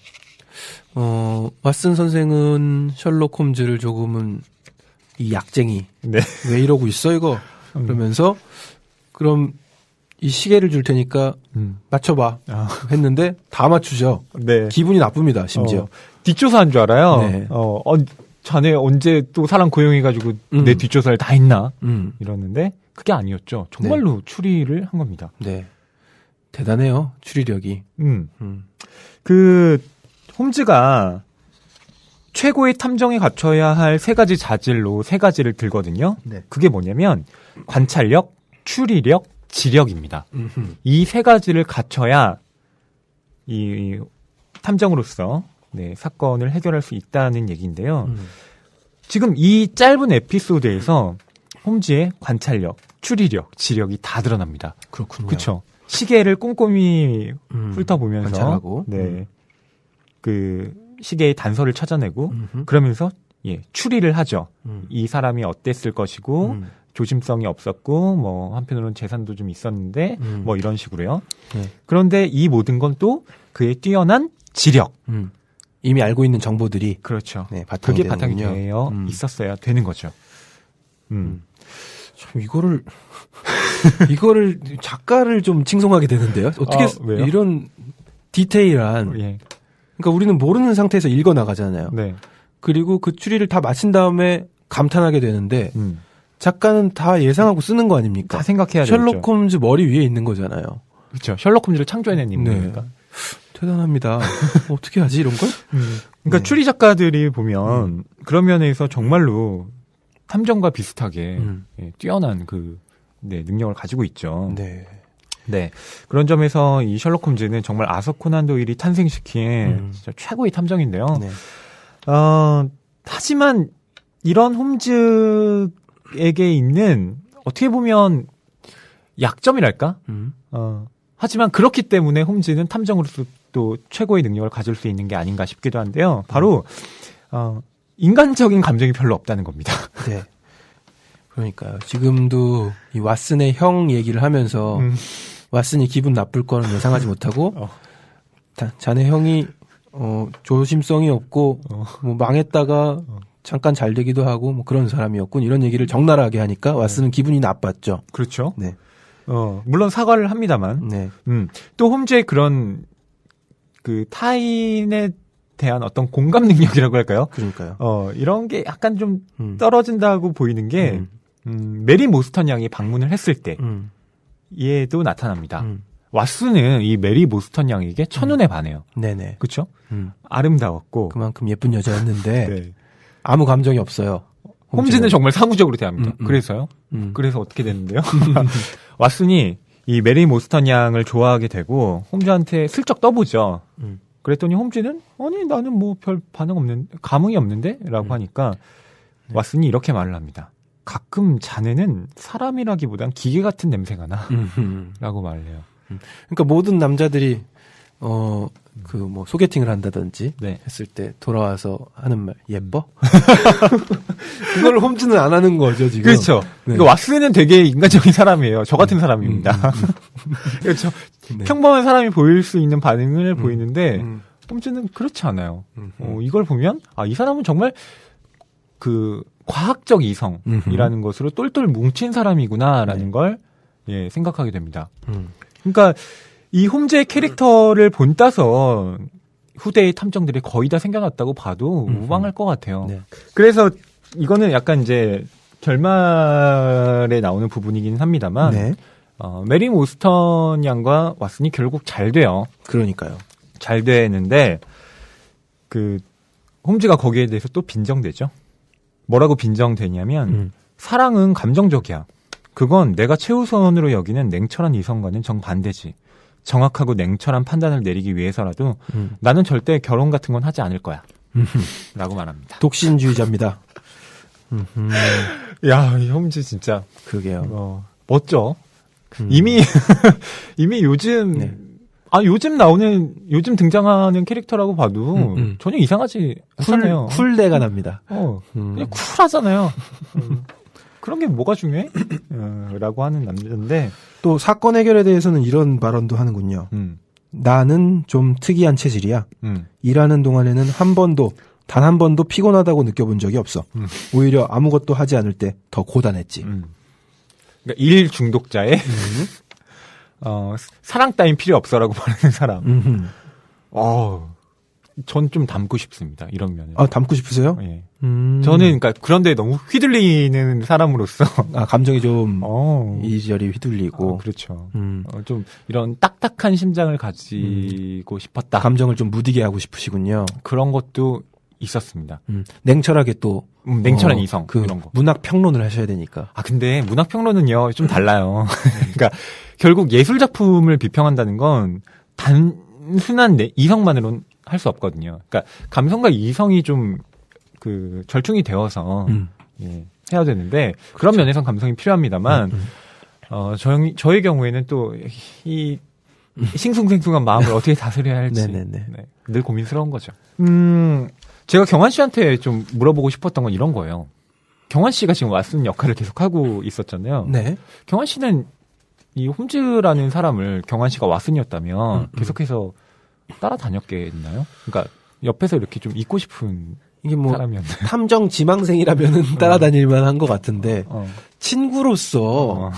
왓슨 선생은 셜록 홈즈를 조금은 이 약쟁이. 네. 왜 이러고 있어, 이거? 그러면서, 그럼 이 시계를 줄 테니까 맞춰봐. 했는데 다 맞추죠. 네. 기분이 나쁩니다, 심지어. 뒷조사한 줄 알아요. 네. 자네 언제 또 사람 고용해가지고 내 뒷조사를 다 했나? 이러는데 그게 아니었죠. 정말로 추리를 한 겁니다. 네. 대단해요, 추리력이. 그 홈즈가 최고의 탐정에 갖춰야 할 3가지 자질로 3가지를 들거든요. 네. 그게 뭐냐면 관찰력, 추리력, 지력입니다. 이 3가지를 갖춰야 이 탐정으로서 사건을 해결할 수 있다는 얘기인데요. 지금 이 짧은 에피소드에서 홈즈의 관찰력, 추리력, 지력이 다 드러납니다. 그렇군요. 그렇죠. 시계를 꼼꼼히 훑어보면서 관찰하고. 그 시계의 단서를 찾아내고 그러면서 추리를 하죠. 이 사람이 어땠을 것이고 조심성이 없었고 뭐 한편으로는 재산도 좀 있었는데 뭐 이런 식으로요. 그런데 이 모든 건 또 그의 뛰어난 지력. 이미 알고 있는 정보들이 그렇죠. 바탕이 그게 바탕이 되어 있었어야 되는 거죠. 참 이거를 작가를 좀 칭송하게 되는데요. 어떻게 왜요? 이런 디테일한 그러니까 우리는 모르는 상태에서 읽어 나가잖아요. 네. 그리고 그 추리를 다 마친 다음에 감탄하게 되는데 작가는 다 예상하고 쓰는 거 아닙니까? 다 생각해야 되죠. 셜록 홈즈 머리 위에 있는 거잖아요. 그렇죠. 셜록 홈즈를 창조해낸 인물이니까. 대단합니다. 어떻게 하지 이런 걸? 그러니까 추리 작가들이 보면 그런 면에서 정말로 탐정과 비슷하게 뛰어난 그 능력을 가지고 있죠. 네. 그런 점에서 이 셜록 홈즈는 정말 아서 코난 도일이 탄생시킨 진짜 최고의 탐정인데요. 하지만 이런 홈즈에게 있는 어떻게 보면 약점이랄까? 하지만 그렇기 때문에 홈즈는 탐정으로서 또 최고의 능력을 가질 수 있는 게 아닌가 싶기도 한데요. 바로 인간적인 감정이 별로 없다는 겁니다. 네. 그러니까요. 지금도 이 왓슨의 형 얘기를 하면서 왓슨이 기분 나쁠 거는 예상하지 못하고 자네 형이 조심성이 없고 뭐 망했다가 잠깐 잘 되기도 하고 뭐 그런 사람이었군 이런 얘기를 적나라하게 하니까 왓슨은 기분이 나빴죠. 그렇죠. 네. 물론 사과를 합니다만. 네. 또 홈즈의 그런 그 타인에 대한 어떤 공감 능력이라고 할까요? 그러니까요. 이런 게 약간 좀 떨어진다고 보이는 게 메리 모스턴 양이 방문을 했을 때 얘도 나타납니다. 왓슨은 이 메리 모스턴 양에게 첫눈에 반해요. 네네. 그렇죠? 아름다웠고 그만큼 예쁜 여자였는데 네. 아무 감정이 없어요. 홈즈는 정말 사무적으로 대합니다. 그래서요? 그래서 어떻게 됐는데요? 왓슨이 이 메리 모스턴 양을 좋아하게 되고 홈즈한테 슬쩍 떠보죠. 그랬더니 홈즈는 아니 나는 뭐 별 반응 없는 감흥이 없는데? 라고 하니까 왓슨이 이렇게 말을 합니다. 가끔 자네는 사람이라기보단 기계 같은 냄새가 나. 라고 말을 해요. 그러니까 모든 남자들이 그 뭐 소개팅을 한다든지 네. 했을 때 돌아와서 하는 말 예뻐? 그걸 홈즈는 안 하는 거죠 지금. 그렇죠. 네. 그러니까 왓슨은 되게 인간적인 사람이에요. 저 같은 사람입니다. 그렇죠. 네. 평범한 사람이 보일 수 있는 반응을 보이는데 홈즈는 그렇지 않아요. 이걸 보면 이 사람은 정말 그 과학적 이성이라는 것으로 똘똘 뭉친 사람이구나라는 걸 생각하게 됩니다. 그러니까 이 홈즈의 캐릭터를 본따서 후대의 탐정들이 거의 다 생겨났다고 봐도 무방할 것 같아요. 네. 그래서 이거는 약간 이제 결말에 나오는 부분이긴 합니다만 네. 메리 모스턴 양과 왓슨이 결국 잘 돼요. 그러니까요. 잘 되는데 그 홈즈가 거기에 대해서 또 빈정되죠. 뭐라고 빈정되냐면 사랑은 감정적이야. 그건 내가 최우선으로 여기는 냉철한 이성과는 정반대지. 정확하고 냉철한 판단을 내리기 위해서라도 나는 절대 결혼 같은 건 하지 않을 거야. 라고 말합니다. 독신주의자입니다. 야, 이 홈즈 진짜. 그게요. 멋져. 이미 요즘, 요즘 등장하는 캐릭터라고 봐도 전혀 이상하지 않잖아요. 쿨내가 납니다. 그냥 쿨하잖아요. 그런 게 뭐가 중요해? 라고 하는 남자인데. 또 사건 해결에 대해서는 이런 발언도 하는군요. 나는 좀 특이한 체질이야. 일하는 동안에는 단 한 번도 피곤하다고 느껴본 적이 없어. 오히려 아무것도 하지 않을 때 더 고단했지. 그러니까 일 중독자의 사랑 따윈 필요 없어라고 말하는 사람. 전 좀 닮고 싶습니다. 이런 면을. 닮고 싶으세요? 예. 저는 그러니까 그런데 너무 휘둘리는 사람으로서 감정이 좀 이리저리 휘둘리고 그렇죠. 좀 이런 딱딱한 심장을 가지고 싶었다. 감정을 좀 무디게 하고 싶으시군요. 그런 것도 있었습니다. 냉철하게 또 냉철한 이성 이런 거. 문학 평론을 하셔야 되니까. 근데 문학 평론은요 좀 달라요. 그러니까 결국 예술 작품을 비평한다는 건 단순한 이성만으로는 할 수 없거든요. 그러니까 감성과 이성이 좀 그 절충이 되어서 해야 되는데 그런 면에선 감성이 필요합니다만 저의 경우에는 또 이 싱숭생숭한 마음을 어떻게 다스려야 할지 늘 고민스러운 거죠. 제가 경환 씨한테 좀 물어보고 싶었던 건 이런 거예요. 경환 씨가 지금 왓슨 역할을 계속 하고 있었잖아요. 네. 경환 씨는 이 홈즈라는 사람을 경환 씨가 왓슨이었다면 계속해서 따라다녔겠나요? 그러니까 옆에서 이렇게 좀 있고 싶은 이게 뭐 사람이었나요? 탐정 지망생이라면은 따라다닐만 한 것 같은데 친구로서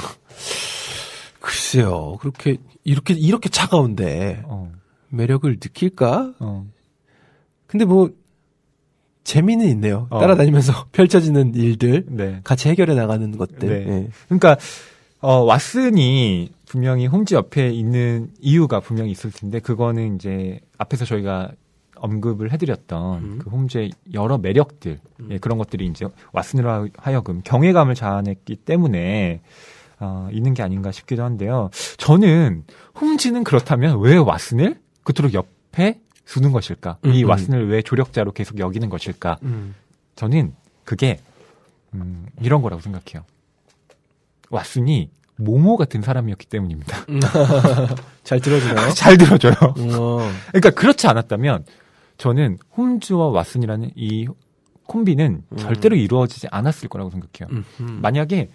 글쎄요. 그렇게 이렇게 차가운데 매력을 느낄까? 근데 뭐 재미는 있네요. 따라다니면서 펼쳐지는 일들, 같이 해결해 나가는 것들. 네. 그러니까 왓슨이 분명히 홈즈 옆에 있는 이유가 분명히 있을 텐데 그거는 이제 앞에서 저희가 언급을 해드렸던 그 홈즈의 여러 매력들 그런 것들이 이제 왓슨으로 하여금 경외감을 자아냈기 때문에 있는 게 아닌가 싶기도 한데요. 저는 홈즈는 그렇다면 왜 왓슨을 그토록 옆에 두는 것일까? 이 왓슨을 왜 조력자로 계속 여기는 것일까? 저는 그게 이런 거라고 생각해요. 왓슨이 모모 같은 사람이었기 때문입니다. 잘 들어주나요? 잘 들어줘요. 그러니까 그렇지 않았다면 저는 홈즈와 왓슨이라는 이 콤비는 절대로 이루어지지 않았을 거라고 생각해요. 만약에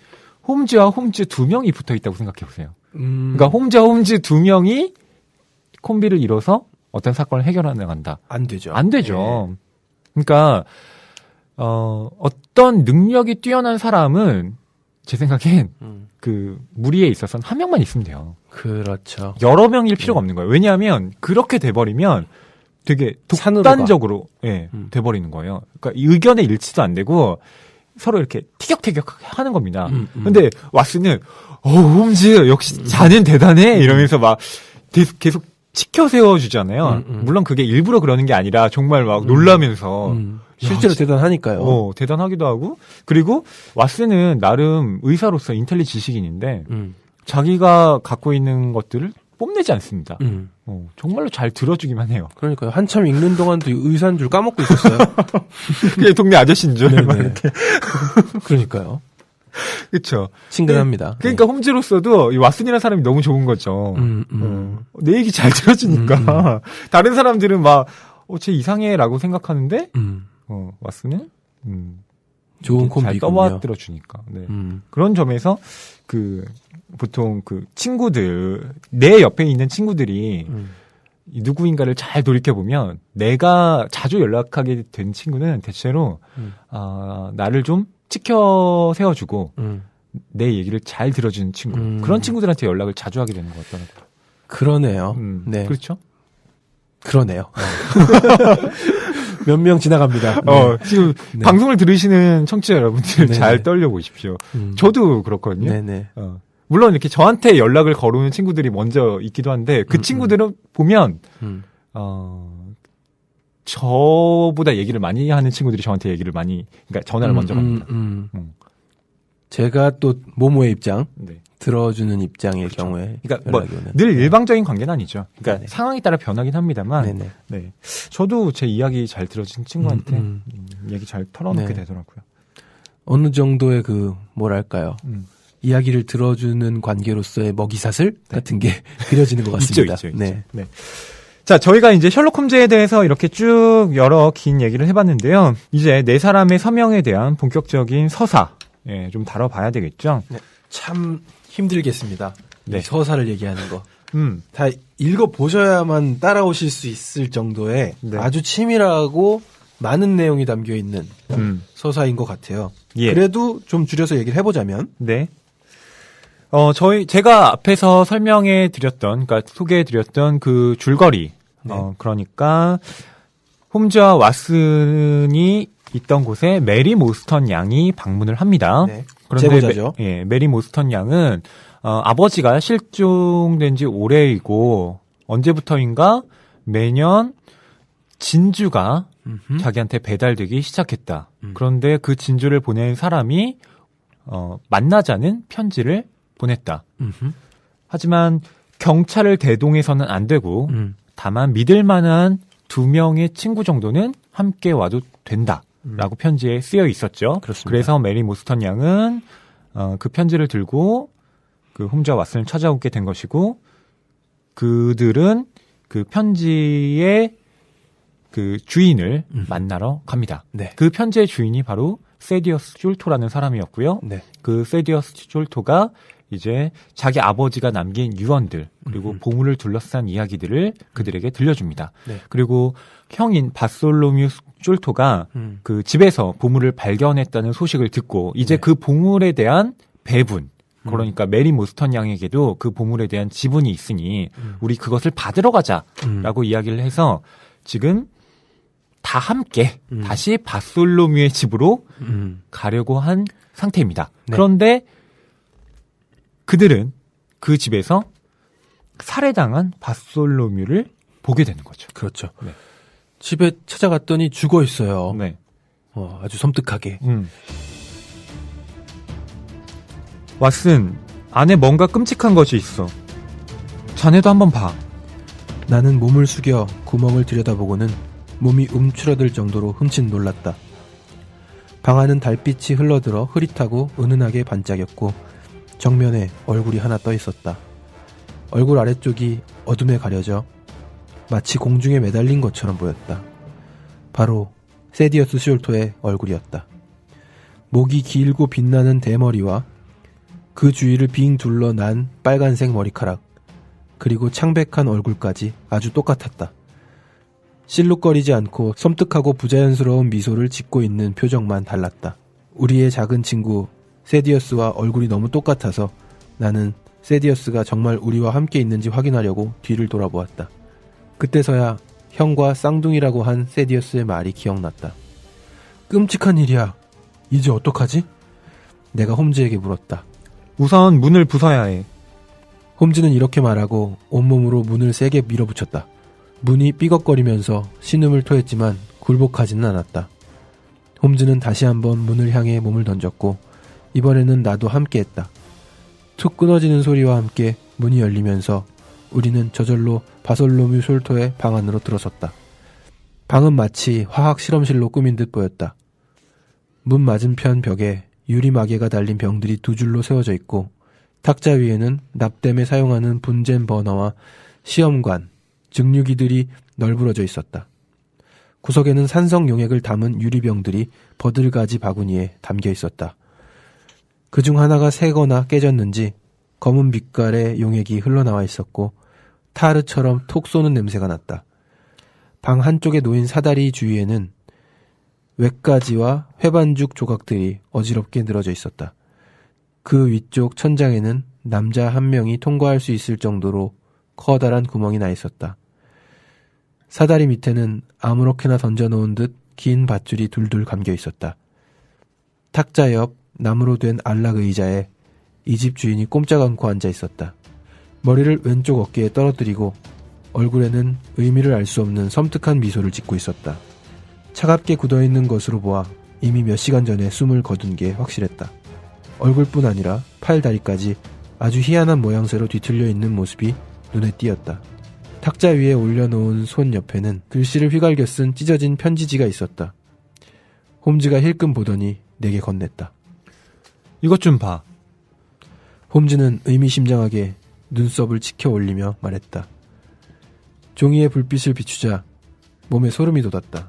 홈즈와 홈즈 두 명이 붙어 있다고 생각해 보세요. 그러니까 홈즈와 홈즈 두 명이 콤비를 이뤄서 어떤 사건을 해결해 나간다. 안 되죠. 안 되죠. 그러니까 어떤 능력이 뛰어난 사람은 제 생각엔 그 무리에 있어서는 한 명만 있으면 돼요. 그렇죠. 여러 명일 필요가 없는 거예요. 왜냐하면 그렇게 돼버리면 되게 독단적으로 돼버리는 거예요. 그러니까 의견의 일치도 안 되고 서로 이렇게 티격태격 하는 겁니다. 근데 왓슨은 홈즈 역시 자넨 대단해 이러면서 막 계속 치켜 세워주잖아요. 물론 그게 일부러 그러는 게 아니라 정말 막 놀라면서 실제로 대단하니까요. 대단하기도 하고 그리고 왓슨은 나름 의사로서 인텔리 지식인인데 자기가 갖고 있는 것들을 뽐내지 않습니다. 정말로 잘 들어주기만 해요. 그러니까요. 한참 읽는 동안도 의사인 줄 까먹고 있었어요. 그게 동네 아저씨인 줄. 막 이렇게. 그러니까요. 그렇죠. 친근합니다. 그러니까 홈즈로서도 이 왓슨이라는 사람이 너무 좋은 거죠. 내 얘기 잘 들어주니까 다른 사람들은 막 쟤 이상해라고 생각하는데 왓슨은 좋은 콤비군요. 잘 떠받들어 주니까. 네. 그런 점에서 보통 친구들 내 옆에 있는 친구들이 누구인가를 잘 돌이켜 보면 내가 자주 연락하게 된 친구는 대체로 나를 좀 치켜 세워주고 내 얘기를 잘 들어주는 친구 그런 친구들한테 연락을 자주 하게 되는 것 같더라고요. 그러네요. 네, 그렇죠. 그러네요. 몇 명 지나갑니다. 지금 방송을 들으시는 청취자 여러분들 잘 떨려 보십시오. 저도 그렇거든요. 네네. 물론 이렇게 저한테 연락을 걸어오는 친구들이 먼저 있기도 한데 그 친구들은 보면 저보다 얘기를 많이 하는 친구들이 저한테 얘기를 그러니까 전화를 먼저 합니다. 제가 또 모모의 입장 들어주는 입장의 경우에 그러니까 늘 일방적인 관계는 아니죠. 그러니까 상황에 따라 변하긴 합니다만 저도 제 이야기 잘 들어준 친구한테 얘기 잘 털어놓게 되더라고요. 어느 정도의 뭐랄까요. 이야기를 들어주는 관계로서의 먹이사슬 같은 게 그려지는 것 같습니다. 있죠. 네. 자, 저희가 이제 셜록 홈즈에 대해서 이렇게 쭉 여러 긴 얘기를 해봤는데요. 이제 네 사람의 서명에 대한 본격적인 서사, 좀 다뤄봐야 되겠죠. 네, 참 힘들겠습니다. 서사를 얘기하는 거. 다 읽어보셔야만 따라오실 수 있을 정도의 아주 치밀하고 많은 내용이 담겨 있는 서사인 것 같아요. 그래도 좀 줄여서 얘기를 해보자면. 제가 앞에서 설명해 드렸던, 그러니까 소개해 드렸던 그 줄거리. 그러니까, 홈즈와 왓슨이 있던 곳에 메리 모스턴 양이 방문을 합니다. 그런데 제보자죠. 메리 모스턴 양은, 아버지가 실종된 지 오래이고, 언제부터인가 매년 진주가 자기한테 배달되기 시작했다. 그런데 그 진주를 보낸 사람이, 만나자는 편지를 보냈다. 하지만 경찰을 대동해서는 안 되고 다만 믿을 만한 2명의 친구 정도는 함께 와도 된다라고 편지에 쓰여 있었죠. 그렇습니다. 그래서 메리 모스턴 양은 그 편지를 들고 그 홈즈와 왓슨을 찾아오게 된 것이고 그들은 그 편지의 그 주인을 만나러 갑니다. 그 편지의 주인이 바로 세디어스 쫄토라는 사람이었고요. 그 세디어스 쫄토가 이제 자기 아버지가 남긴 유언들 그리고 보물을 둘러싼 이야기들을 그들에게 들려줍니다. 그리고 형인 바솔로뮤 쫄토가 그 집에서 보물을 발견했다는 소식을 듣고 이제 그 보물에 대한 배분 그러니까 메리 모스턴 양에게도 그 보물에 대한 지분이 있으니 우리 그것을 받으러 가자라고 이야기를 해서 지금 다 함께 다시 바솔로뮤의 집으로 가려고 한 상태입니다. 그런데 그들은 그 집에서 살해당한 바솔로뮤를 보게 되는 거죠. 그렇죠. 집에 찾아갔더니 죽어 있어요. 아주 섬뜩하게. 왓슨, 안에 뭔가 끔찍한 것이 있어. 자네도 한번 봐. 나는 몸을 숙여 구멍을 들여다보고는 몸이 움츠러들 정도로 흠칫 놀랐다. 방 안은 달빛이 흘러들어 흐릿하고 은은하게 반짝였고 정면에 얼굴이 하나 떠 있었다. 얼굴 아래쪽이 어둠에 가려져 마치 공중에 매달린 것처럼 보였다. 바로 세디어스 숄토의 얼굴이었다. 목이 길고 빛나는 대머리와 그 주위를 빙 둘러 난 빨간색 머리카락 그리고 창백한 얼굴까지 아주 똑같았다. 실룩거리지 않고 섬뜩하고 부자연스러운 미소를 짓고 있는 표정만 달랐다. 우리의 작은 친구 세디어스와 얼굴이 너무 똑같아서 나는 세디어스가 정말 우리와 함께 있는지 확인하려고 뒤를 돌아보았다. 그때서야 형과 쌍둥이라고 한 세디어스의 말이 기억났다. 끔찍한 일이야. 이제 어떡하지? 내가 홈즈에게 물었다. 우선 문을 부숴야 해. 홈즈는 이렇게 말하고 온몸으로 문을 세게 밀어붙였다. 문이 삐걱거리면서 신음을 토했지만 굴복하지는 않았다. 홈즈는 다시 한번 문을 향해 몸을 던졌고 이번에는 나도 함께했다. 툭 끊어지는 소리와 함께 문이 열리면서 우리는 저절로 바솔로뮤 숄터의 방 안으로 들어섰다. 방은 마치 화학 실험실로 꾸민 듯 보였다. 문 맞은편 벽에 유리마개가 달린 병들이 두 줄로 세워져 있고 탁자 위에는 납땜에 사용하는 분젠 버너와 시험관, 증류기들이 널브러져 있었다. 구석에는 산성 용액을 담은 유리병들이 버들가지 바구니에 담겨 있었다. 그중 하나가 새거나 깨졌는지 검은 빛깔의 용액이 흘러나와 있었고 타르처럼 톡 쏘는 냄새가 났다. 방 한쪽에 놓인 사다리 주위에는 웻가지와 회반죽 조각들이 어지럽게 늘어져 있었다. 그 위쪽 천장에는 남자 한 명이 통과할 수 있을 정도로 커다란 구멍이 나 있었다. 사다리 밑에는 아무렇게나 던져놓은 듯 긴 밧줄이 둘둘 감겨 있었다. 탁자 옆 나무로 된 안락 의자에 이 집 주인이 꼼짝 않고 앉아 있었다. 머리를 왼쪽 어깨에 떨어뜨리고 얼굴에는 의미를 알 수 없는 섬뜩한 미소를 짓고 있었다. 차갑게 굳어있는 것으로 보아 이미 몇 시간 전에 숨을 거둔 게 확실했다. 얼굴뿐 아니라 팔, 다리까지 아주 희한한 모양새로 뒤틀려 있는 모습이 눈에 띄었다. 탁자 위에 올려놓은 손 옆에는 글씨를 휘갈겨 쓴 찢어진 편지지가 있었다. 홈즈가 힐끔 보더니 내게 건넸다. 이것 좀 봐. 홈즈는 의미심장하게 눈썹을 치켜 올리며 말했다. 종이에 불빛을 비추자 몸에 소름이 돋았다.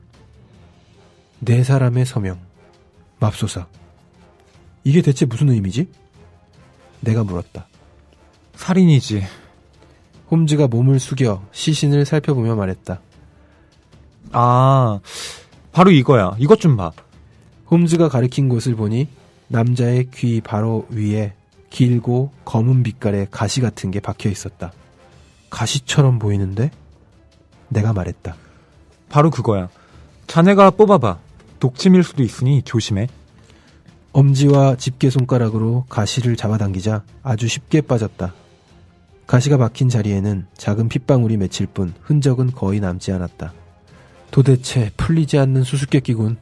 네 사람의 서명. 맙소사. 이게 대체 무슨 의미지? 내가 물었다. 살인이지. 홈즈가 몸을 숙여 시신을 살펴보며 말했다. 아, 바로 이거야. 이것 좀 봐. 홈즈가 가리킨 곳을 보니 남자의 귀 바로 위에 길고 검은 빛깔의 가시 같은 게 박혀 있었다. 가시처럼 보이는데? 내가 말했다. 바로 그거야. 자네가 뽑아봐. 독침일 수도 있으니 조심해. 엄지와 집게손가락으로 가시를 잡아당기자 아주 쉽게 빠졌다. 가시가 박힌 자리에는 작은 핏방울이 맺힐 뿐 흔적은 거의 남지 않았다. 도대체 풀리지 않는 수수께끼군.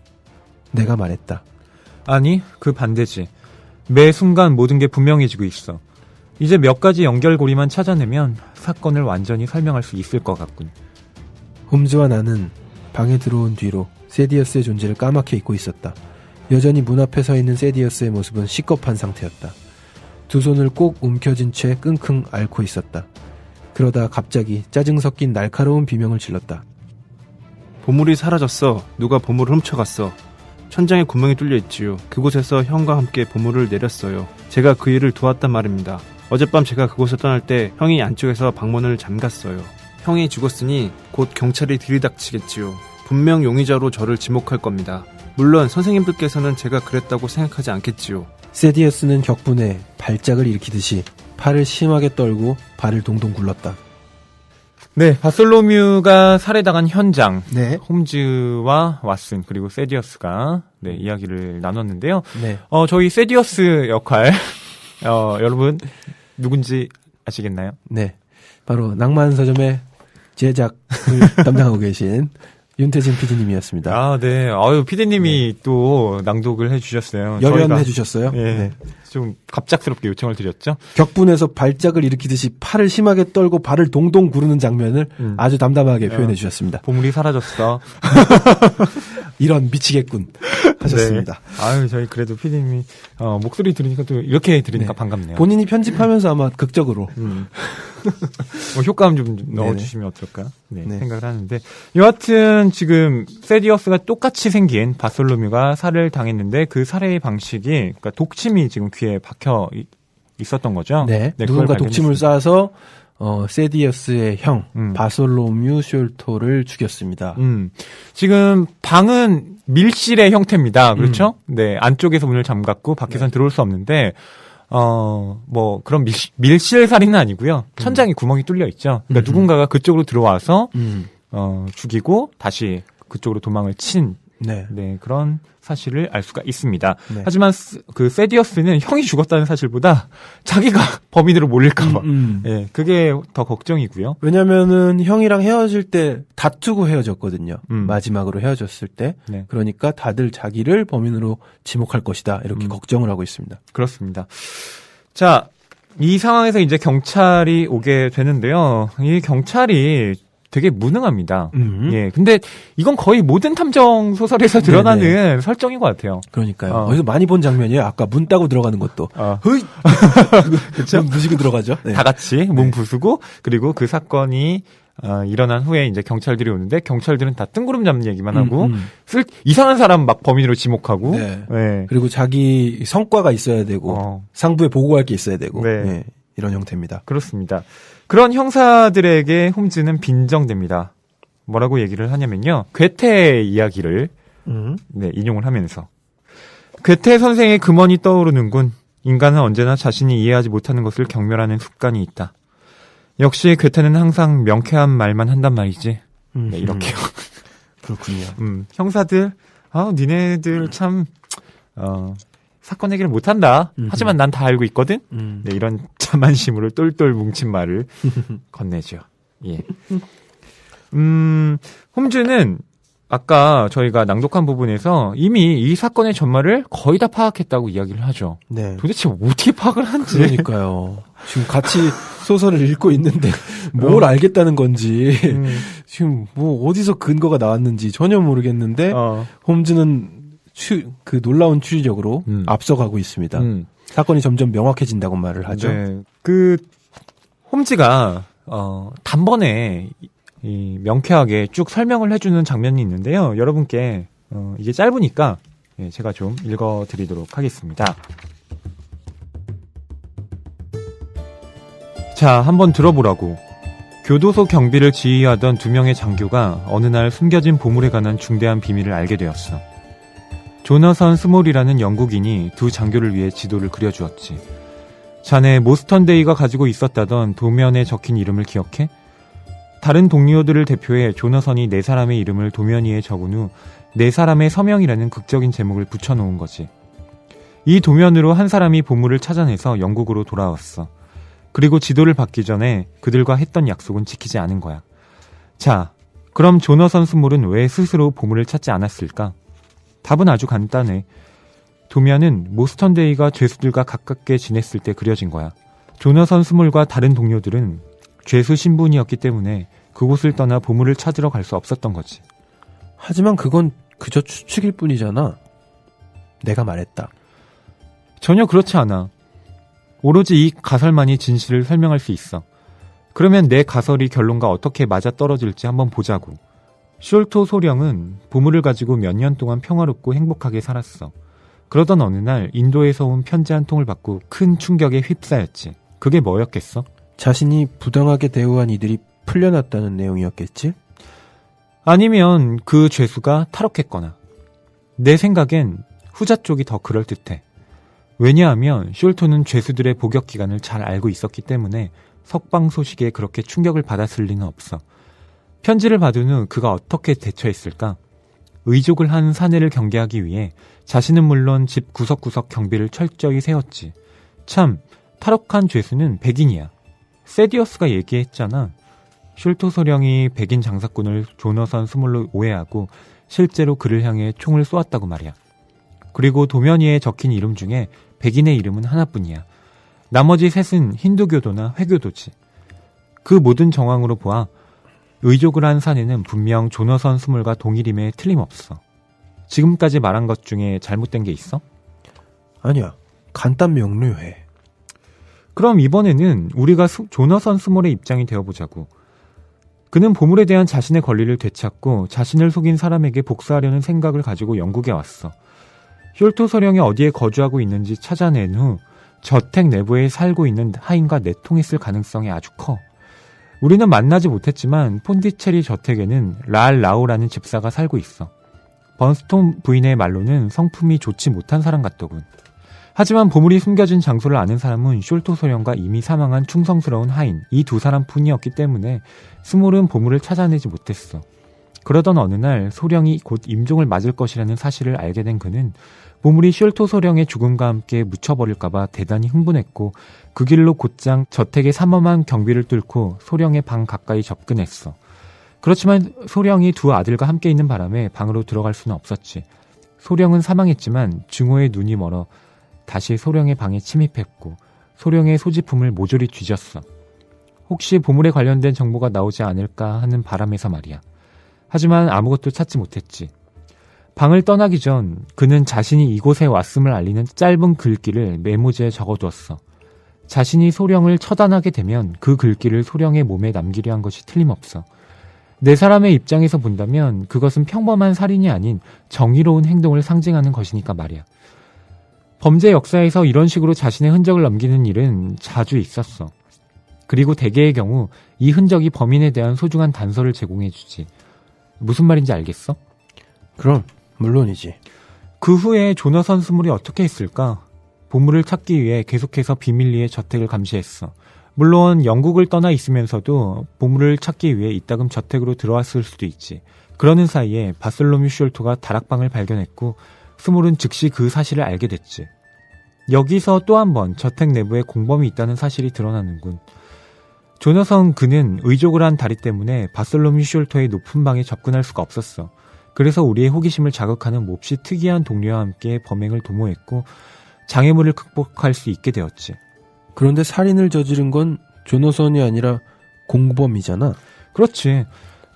내가 말했다. 아니, 그 반대지. 매 순간 모든 게 분명해지고 있어. 이제 몇 가지 연결고리만 찾아내면 사건을 완전히 설명할 수 있을 것 같군. 홈즈와 나는 방에 들어온 뒤로 세디어스의 존재를 까맣게 잊고 있었다. 여전히 문 앞에 서 있는 세디어스의 모습은 식겁한 상태였다. 두 손을 꼭 움켜쥔 채 끙끙 앓고 있었다. 그러다 갑자기 짜증 섞인 날카로운 비명을 질렀다. 보물이 사라졌어. 누가 보물을 훔쳐갔어. 천장에 구멍이 뚫려 있지요. 그곳에서 형과 함께 보물을 내렸어요. 제가 그 일을 도왔단 말입니다. 어젯밤 제가 그곳을 떠날 때 형이 안쪽에서 방문을 잠갔어요. 형이 죽었으니 곧 경찰이 들이닥치겠지요. 분명 용의자로 저를 지목할 겁니다. 물론 선생님들께서는 제가 그랬다고 생각하지 않겠지요. 세디어스는 격분에 발작을 일으키듯이 팔을 심하게 떨고 발을 동동 굴렀다. 네, 바솔로뮤가 살해당한 현장, 네. 홈즈와 왓슨 그리고 세디어스가 이야기를 나눴는데요. 네. 저희 세디어스 역할 여러분 누군지 아시겠나요? 네, 바로 낭만서점의 제작을 담당하고 계신 윤태진 PD님이었습니다. 아, 네. 아유, PD님이 또 낭독을 해주셨어요. 열연해 주셨어요. 예, 네. 좀 갑작스럽게 요청을 드렸죠. 격분에서 발작을 일으키듯이 팔을 심하게 떨고 발을 동동 구르는 장면을 아주 담담하게 표현해 주셨습니다. 보물이 사라졌어. 이런 미치겠군 하셨습니다. 네. 아유, 저희 그래도 PD님이 목소리 들으니까 또 이렇게 들으니까 네. 반갑네요. 본인이 편집하면서 아마 극적으로 효과음 좀 넣어주시면 어떨까 네. 생각을 하는데, 여하튼 지금 세디어스가 똑같이 생긴 바솔로뮤가 살해를 당했는데 그 살해의 방식이, 그러니까 독침이 지금 귀에 박혀 있었던 거죠. 네. 누군가 독침을 쏴서 세디어스의 형 바솔로뮤 숄토를 죽였습니다. 지금 방은 밀실의 형태입니다. 그렇죠? 네, 안쪽에서 문을 잠갔고 밖에서는 네. 들어올 수 없는데 뭐 그런 밀실 살인은 아니고요. 천장에 구멍이 뚫려 있죠. 그러니까 누군가가 그쪽으로 들어와서 죽이고 다시 그쪽으로 도망을 친 네, 그런 사실을 알 수가 있습니다. 네. 하지만 그 세디어스는 형이 죽었다는 사실보다 자기가 범인으로 몰릴까봐, 네, 그게 더 걱정이고요. 왜냐면은 형이랑 헤어질 때 다투고 헤어졌거든요. 마지막으로 헤어졌을 때. 네. 그러니까 다들 자기를 범인으로 지목할 것이다. 이렇게 걱정을 하고 있습니다. 그렇습니다. 자, 이 상황에서 이제 경찰이 오게 되는데요. 이 경찰이 되게 무능합니다. 예. 근데 이건 거의 모든 탐정 소설에서 드러나는 네네. 설정인 것 같아요. 그러니까요. 어디서 많이 본 장면이에요. 아까 문 따고 들어가는 것도. 흐이! 그쵸? 부수고 들어가죠. 네. 다 같이 문 부수고, 그리고 그 사건이, 일어난 후에 이제 경찰들이 오는데, 경찰들은 다 뜬구름 잡는 얘기만 하고, 이상한 사람 막 범인으로 지목하고, 네. 네. 그리고 자기 성과가 있어야 되고, 상부에 보고할 게 있어야 되고, 네. 네. 이런 형태입니다. 그렇습니다. 그런 형사들에게 홈즈는 빈정됩니다. 뭐라고 얘기를 하냐면요. 괴테 이야기를 네, 인용을 하면서 괴테 선생의 금원이 떠오르는군. 인간은 언제나 자신이 이해하지 못하는 것을 경멸하는 습관이 있다. 역시 괴테는 항상 명쾌한 말만 한단 말이지. 네, 이렇게요. 그렇군요. 형사들, 니네들 참 사건 해결을 못한다. 하지만 난 다 알고 있거든. 네, 이런 자만심으로 똘똘 뭉친 말을 건네죠. 예. 홈즈는 아까 저희가 낭독한 부분에서 이미 이 사건의 전말을 거의 다 파악했다고 이야기를 하죠. 네. 도대체 어떻게 파악을 한지. 그러니까요. 지금 같이 소설을 읽고 있는데 뭘 알겠다는 건지 지금 뭐 어디서 근거가 나왔는지 전혀 모르겠는데 홈즈는 그 놀라운 추리력으로 앞서가고 있습니다. 사건이 점점 명확해진다고 말을 하죠. 네. 그 홈즈가 단번에 명쾌하게 쭉 설명을 해주는 장면이 있는데요. 여러분께 이게 짧으니까 제가 좀 읽어드리도록 하겠습니다. 자, 한번 들어보라고. 교도소 경비를 지휘하던 2명의 장교가 어느 날 숨겨진 보물에 관한 중대한 비밀을 알게 되었어. 조너선 스몰이라는 영국인이 2 장교를 위해 지도를 그려주었지. 자네 모스턴데이가 가지고 있었다던 도면에 적힌 이름을 기억해? 다른 동료들을 대표해 조너선이 4사람의 이름을 도면 위에 적은 후 4사람의 서명이라는 극적인 제목을 붙여놓은 거지. 이 도면으로 한 사람이 보물을 찾아내서 영국으로 돌아왔어. 그리고 지도를 받기 전에 그들과 했던 약속은 지키지 않은 거야. 자, 그럼 조너선 스몰은 왜 스스로 보물을 찾지 않았을까? 답은 아주 간단해. 도면은 모스턴데이가 죄수들과 가깝게 지냈을 때 그려진 거야. 조너선 스몰과 다른 동료들은 죄수 신분이었기 때문에 그곳을 떠나 보물을 찾으러 갈 수 없었던 거지. 하지만 그건 그저 추측일 뿐이잖아. 내가 말했다. 전혀 그렇지 않아. 오로지 이 가설만이 진실을 설명할 수 있어. 그러면 내 가설이 결론과 어떻게 맞아떨어질지 한번 보자고. 숄토 소령은 보물을 가지고 몇 년 동안 평화롭고 행복하게 살았어. 그러던 어느 날 인도에서 온 편지 한 통을 받고 큰 충격에 휩싸였지. 그게 뭐였겠어? 자신이 부당하게 대우한 이들이 풀려났다는 내용이었겠지? 아니면 그 죄수가 탈옥했거나. 내 생각엔 후자 쪽이 더 그럴듯해. 왜냐하면 숄토는 죄수들의 복역 기간을 잘 알고 있었기 때문에 석방 소식에 그렇게 충격을 받았을 리는 없어. 편지를 받은 후 그가 어떻게 대처했을까? 의족을 한 사내를 경계하기 위해 자신은 물론 집 구석구석 경비를 철저히 세웠지. 참, 탈옥한 죄수는 백인이야. 세디어스가 얘기했잖아. 숄토 소령이 백인 장사꾼을 조너선 스몰로 오해하고 실제로 그를 향해 총을 쏘았다고 말이야. 그리고 도면 위에 적힌 이름 중에 백인의 이름은 하나뿐이야. 나머지 셋은 힌두교도나 회교도지. 그 모든 정황으로 보아 의족을 한 사내는 분명 조너선 스몰과 동일임에 틀림없어. 지금까지 말한 것 중에 잘못된 게 있어? 아니야. 간단 명료해. 그럼 이번에는 우리가 조너선 스몰의 입장이 되어보자고. 그는 보물에 대한 자신의 권리를 되찾고 자신을 속인 사람에게 복수하려는 생각을 가지고 영국에 왔어. 숄토 소령이 어디에 거주하고 있는지 찾아낸 후 저택 내부에 살고 있는 하인과 내통했을 가능성이 아주 커. 우리는 만나지 못했지만 폰디체리 저택에는 라우라는 집사가 살고 있어. 번스톤 부인의 말로는 성품이 좋지 못한 사람 같더군. 하지만 보물이 숨겨진 장소를 아는 사람은 숄토 소령과 이미 사망한 충성스러운 하인, 이 두 사람뿐이었기 때문에 스몰은 보물을 찾아내지 못했어. 그러던 어느 날 소령이 곧 임종을 맞을 것이라는 사실을 알게 된 그는 보물이 숄토 소령의 죽음과 함께 묻혀버릴까봐 대단히 흥분했고 그 길로 곧장 저택의 삼엄한 경비를 뚫고 소령의 방 가까이 접근했어. 그렇지만 소령이 두 아들과 함께 있는 바람에 방으로 들어갈 수는 없었지. 소령은 사망했지만 증오의 눈이 멀어 다시 소령의 방에 침입했고 소령의 소지품을 모조리 뒤졌어. 혹시 보물에 관련된 정보가 나오지 않을까 하는 바람에서 말이야. 하지만 아무것도 찾지 못했지. 방을 떠나기 전 그는 자신이 이곳에 왔음을 알리는 짧은 글귀를 메모지에 적어두었어. 자신이 소령을 처단하게 되면 그 글귀를 소령의 몸에 남기려 한 것이 틀림없어. 네 사람의 입장에서 본다면 그것은 평범한 살인이 아닌 정의로운 행동을 상징하는 것이니까 말이야. 범죄 역사에서 이런 식으로 자신의 흔적을 남기는 일은 자주 있었어. 그리고 대개의 경우 이 흔적이 범인에 대한 소중한 단서를 제공해주지. 무슨 말인지 알겠어? 그럼 물론이지. 그 후에 조너선 스몰이 어떻게 했을까? 보물을 찾기 위해 계속해서 비밀리에 저택을 감시했어. 물론 영국을 떠나 있으면서도 보물을 찾기 위해 이따금 저택으로 들어왔을 수도 있지. 그러는 사이에 바솔로뮤 숄토가 다락방을 발견했고 스몰은 즉시 그 사실을 알게 됐지. 여기서 또 한 번 저택 내부에 공범이 있다는 사실이 드러나는군. 조너선 그는 의족을 한 다리 때문에 바솔로뮤 숄토의 높은 방에 접근할 수가 없었어. 그래서 우리의 호기심을 자극하는 몹시 특이한 동료와 함께 범행을 도모했고 장애물을 극복할 수 있게 되었지. 그런데 살인을 저지른 건 조너선이 아니라 공범이잖아. 그렇지.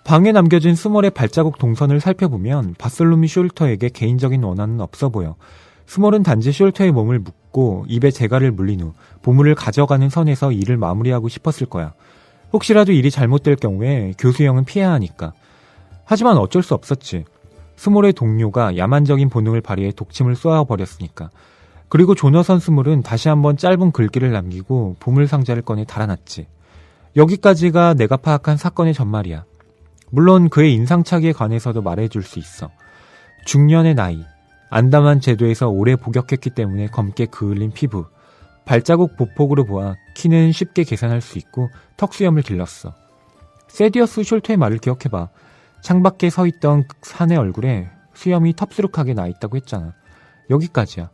방에 남겨진 스몰의 발자국 동선을 살펴보면 바솔로뮤 숄터에게 개인적인 원한은 없어 보여. 스몰은 단지 숄터의 몸을 묶고 입에 재갈을 물린 후 보물을 가져가는 선에서 일을 마무리하고 싶었을 거야. 혹시라도 일이 잘못될 경우에 교수형은 피해야 하니까. 하지만 어쩔 수 없었지. 스몰의 동료가 야만적인 본능을 발휘해 독침을 쏘아버렸으니까. 그리고 조너선 스몰은 다시 한번 짧은 글귀를 남기고 보물상자를 꺼내 달아났지. 여기까지가 내가 파악한 사건의 전말이야. 물론 그의 인상착의에 관해서도 말해줄 수 있어. 중년의 나이, 안다만 제도에서 오래 복역했기 때문에 검게 그을린 피부, 발자국 보폭으로 보아 키는 쉽게 계산할 수 있고 턱수염을 길렀어. 세디어스 숄토의 말을 기억해봐. 창밖에 서있던 산의 얼굴에 수염이 텁수룩하게 나있다고 했잖아. 여기까지야.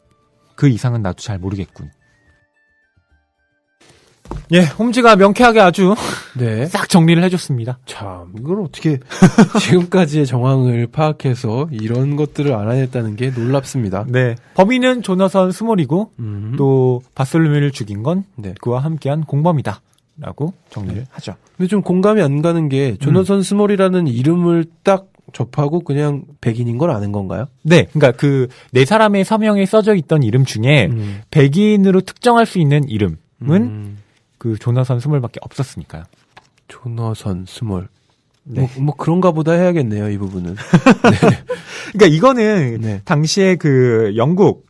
그 이상은 나도 잘 모르겠군. 예, 홈즈가 명쾌하게 아주 네. 싹 정리를 해줬습니다. 참, 이걸 어떻게 지금까지의 정황을 파악해서 이런 것들을 알아냈다는 게 놀랍습니다. 네. 범인은 조너선 스몰이고 또 바솔로뮤를 죽인 건 그와 함께한 공범이다. 라고 정리를 하죠. 근데 좀 공감이 안 가는 게 조너선 스몰이라는 이름을 딱 접하고 그냥 백인인 걸 아는 건가요? 네. 그러니까 그 네 사람의 서명에 써져 있던 이름 중에 백인으로 특정할 수 있는 이름은 그 조너선 스몰밖에 없었으니까요. 조너선 스몰. 네. 뭐 그런가 보다 해야겠네요, 이 부분은. 네. 그러니까 이거는 당시에 그 영국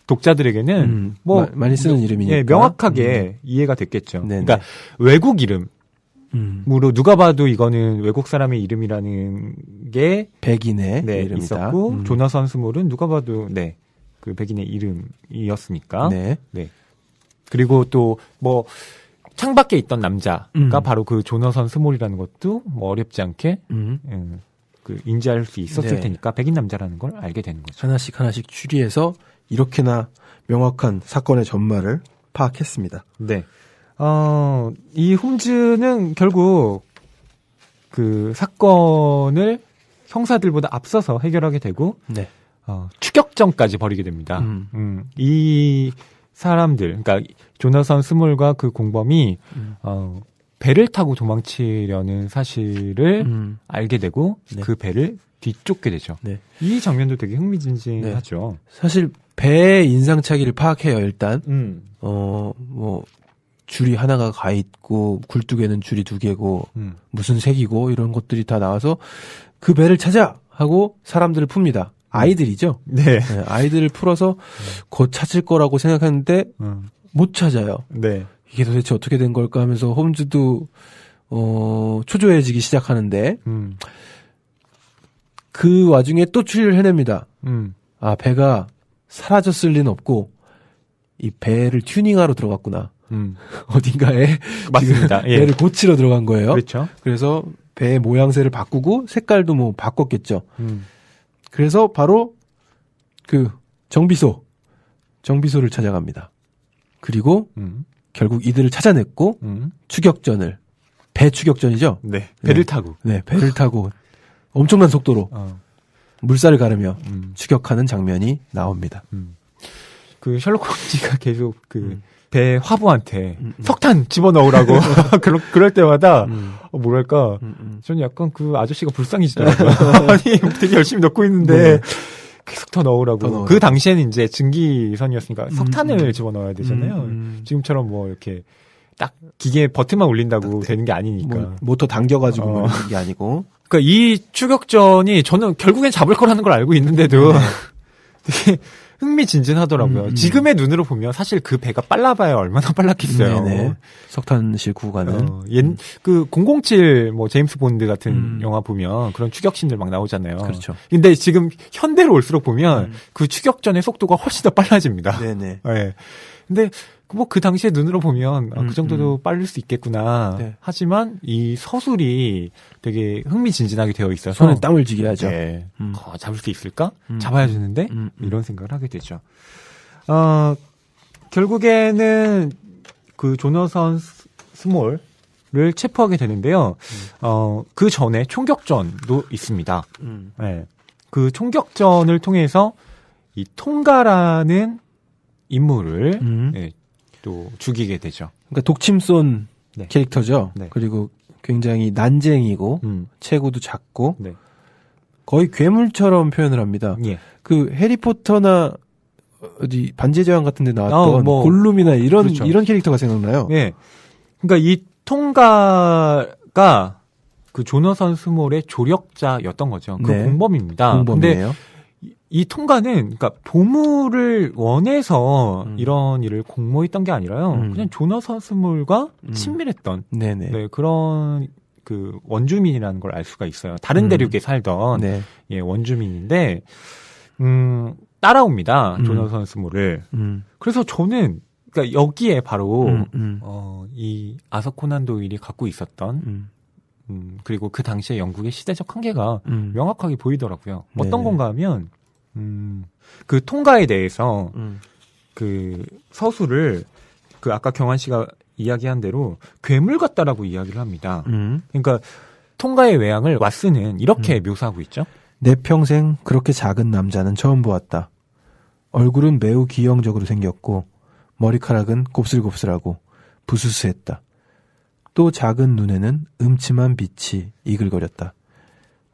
독자들에게는 뭐 많이 쓰는 이름이니까. 예, 명확하게 이해가 됐겠죠. 네네. 그러니까 외국 이름으로 누가 봐도 이거는 외국 사람의 이름이라는 게 백인의 이름이다. 있었고 조너선 스몰은 누가 봐도 그 백인의 이름이었으니까. 네. 그리고 또 뭐 창밖에 있던 남자가 바로 그 조너선 스몰이라는 것도 뭐 어렵지 않게 그 인지할 수 있었을 테니까 백인 남자라는 걸 알게 되는 거죠. 하나씩 추리해서 이렇게나 명확한 사건의 전말을 파악했습니다. 네. 이 홈즈는 결국 그 사건을 형사들보다 앞서서 해결하게 되고 추격전까지 벌이게 됩니다. 이 사람들, 그러니까 조너선 스몰과 그 공범이 배를 타고 도망치려는 사실을 알게 되고 그 배를 뒤쫓게 되죠. 이 장면도 되게 흥미진진하죠. 사실 배의 인상착의를 파악해요. 일단 뭐 줄이 하나가 가 있고 굴뚝에는 줄이 2개고 무슨 색이고 이런 것들이 다 나와서 그 배를 찾아 하고 사람들을 풉니다. 아이들이죠. 네. 아이들을 풀어서 곧 찾을 거라고 생각하는데 못 찾아요. 네. 이게 도대체 어떻게 된 걸까 하면서 홈즈도 초조해지기 시작하는데 그 와중에 또 추리를 해냅니다. 아, 배가 사라졌을 리는 없고 이 배를 튜닝하러 들어갔구나. 어딘가에 맞습니다. 예. 배를 고치러 들어간 거예요. 그렇죠. 그래서 배의 모양새를 바꾸고 색깔도 뭐 바꿨겠죠. 그래서 바로 그 정비소를 찾아갑니다. 그리고 결국 이들을 찾아냈고 추격전을 배 추격전이죠. 네, 배를 타고. 네, 배를 타고 엄청난 속도로 물살을 가르며 추격하는 장면이 나옵니다. 그 셜록 홈즈가 계속 그 배 화부한테 석탄 집어넣으라고 그럴 때마다 뭐랄까 저는 약간 그 아저씨가 불쌍해지더라고요. 아니 되게 열심히 넣고 있는데 계속 더 넣으라고. 그 당시에는 이제 증기선이었으니까 석탄을 집어넣어야 되잖아요. 지금처럼 뭐 이렇게 딱 기계 버튼만 올린다고 되는 게 아니니까. 모터 당겨가지고 그런 게 아니고. 그러니까 이 추격전이 저는 결국엔 잡을 거라는 걸 알고 있는데도 되게 흥미진진하더라고요. 지금의 눈으로 보면 사실 그 배가 빨라봐야 얼마나 빨랐겠어요. 네네. 석탄실 구가는. 그 007 뭐 제임스 본드 같은 영화 보면 그런 추격신들 막 나오잖아요. 그렇죠. 근데 지금 현대로 올수록 보면 그 추격전의 속도가 훨씬 더 빨라집니다. 네네. 네. 근데 뭐 그 당시에 눈으로 보면 그 정도도 빠를 수 있겠구나. 네. 하지만 이 서술이 되게 흥미진진하게 되어 있어서 손에 땀을 쥐게 하죠. 네. 잡을 수 있을까? 잡아야 되는데 이런 생각을 하게 되죠. 결국에는 그 조너선 스몰을 체포하게 되는데요. 그 전에 총격전도 있습니다. 네. 그 총격전을 통해서 이 통가라는 인물을 네, 또 죽이게 되죠. 그러니까 독침 쏜 네. 캐릭터죠. 네. 그리고 굉장히 난쟁이고 체구도 작고 네. 거의 괴물처럼 표현을 합니다. 예. 그 해리포터나 어디 반지의 제왕 같은 데 나왔던 뭐, 골룸이나 이런 그렇죠. 이런 캐릭터가 생각나요. 네. 그러니까 이 통가가 그 조너선 스몰의 조력자였던 거죠. 그 네. 공범입니다. 공범이에요. 근데 이 통가는 그러니까 보물을 원해서 이런 일을 공모했던 게 아니라요. 그냥 조너선 스몰과 친밀했던 네네. 네, 그런 그 원주민이라는 걸 알 수가 있어요. 다른 대륙에 살던 네. 예, 원주민인데 따라옵니다. 조너선 스몰을. 그래서 저는 그러니까 여기에 바로 이 아서 코난 도일이 갖고 있었던 그리고 그 당시에 영국의 시대적 한계가 명확하게 보이더라고요. 어떤 건가 하면 그 통가에 대해서 그 서술을 그 아까 경환 씨가 이야기한 대로 괴물 같다라고 이야기를 합니다. 그러니까 통가의 외양을 왓슨은 이렇게 묘사하고 있죠. 내 평생 그렇게 작은 남자는 처음 보았다. 얼굴은 매우 기형적으로 생겼고 머리카락은 곱슬곱슬하고 부스스했다. 또 작은 눈에는 음침한 빛이 이글거렸다.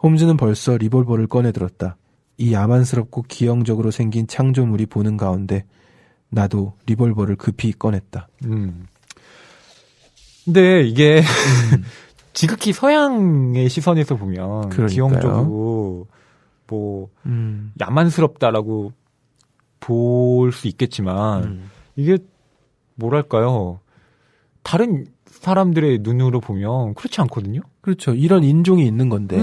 홈즈는 벌써 리볼버를 꺼내들었다. 이 야만스럽고 기형적으로 생긴 창조물이 보는 가운데 나도 리볼버를 급히 꺼냈다. 근데 이게 지극히 서양의 시선에서 보면 그러니까요. 기형적이고 뭐 야만스럽다라고 볼 수 있겠지만 이게 뭐랄까요? 다른 사람들의 눈으로 보면 그렇지 않거든요. 그렇죠. 이런 인종이 있는 건데.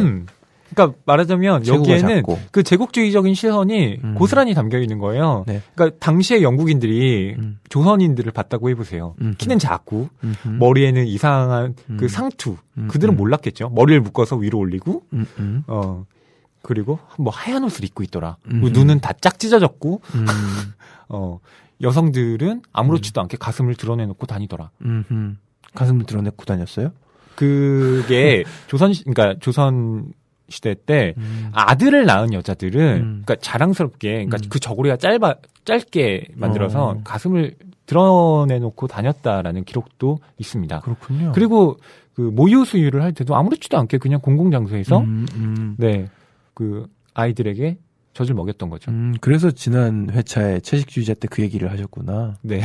그러니까 말하자면 여기에는 작고. 그 제국주의적인 시선이 고스란히 담겨 있는 거예요. 네. 그러니까 당시에 영국인들이 조선인들을 봤다고 해보세요. 키는 작고 머리에는 이상한 그 상투. 그들은 몰랐겠죠. 머리를 묶어서 위로 올리고 그리고 뭐 하얀 옷을 입고 있더라. 눈은 다 짝 찢어졌고 여성들은 아무렇지도 않게 가슴을 드러내놓고 다니더라. 가슴을 드러내고 다녔어요? 그게 그러니까 조선 시대 때 아들을 낳은 여자들은 그러니까 자랑스럽게 그러니까 그 저고리가 짧게 만들어서 가슴을 드러내놓고 다녔다라는 기록도 있습니다. 그렇군요. 그리고 그 모유 수유를 할 때도 아무렇지도 않게 그냥 공공장소에서 네, 그 아이들에게 젖을 먹였던 거죠. 그래서 지난 회차에 채식주의자 때 그 얘기를 하셨구나. 네.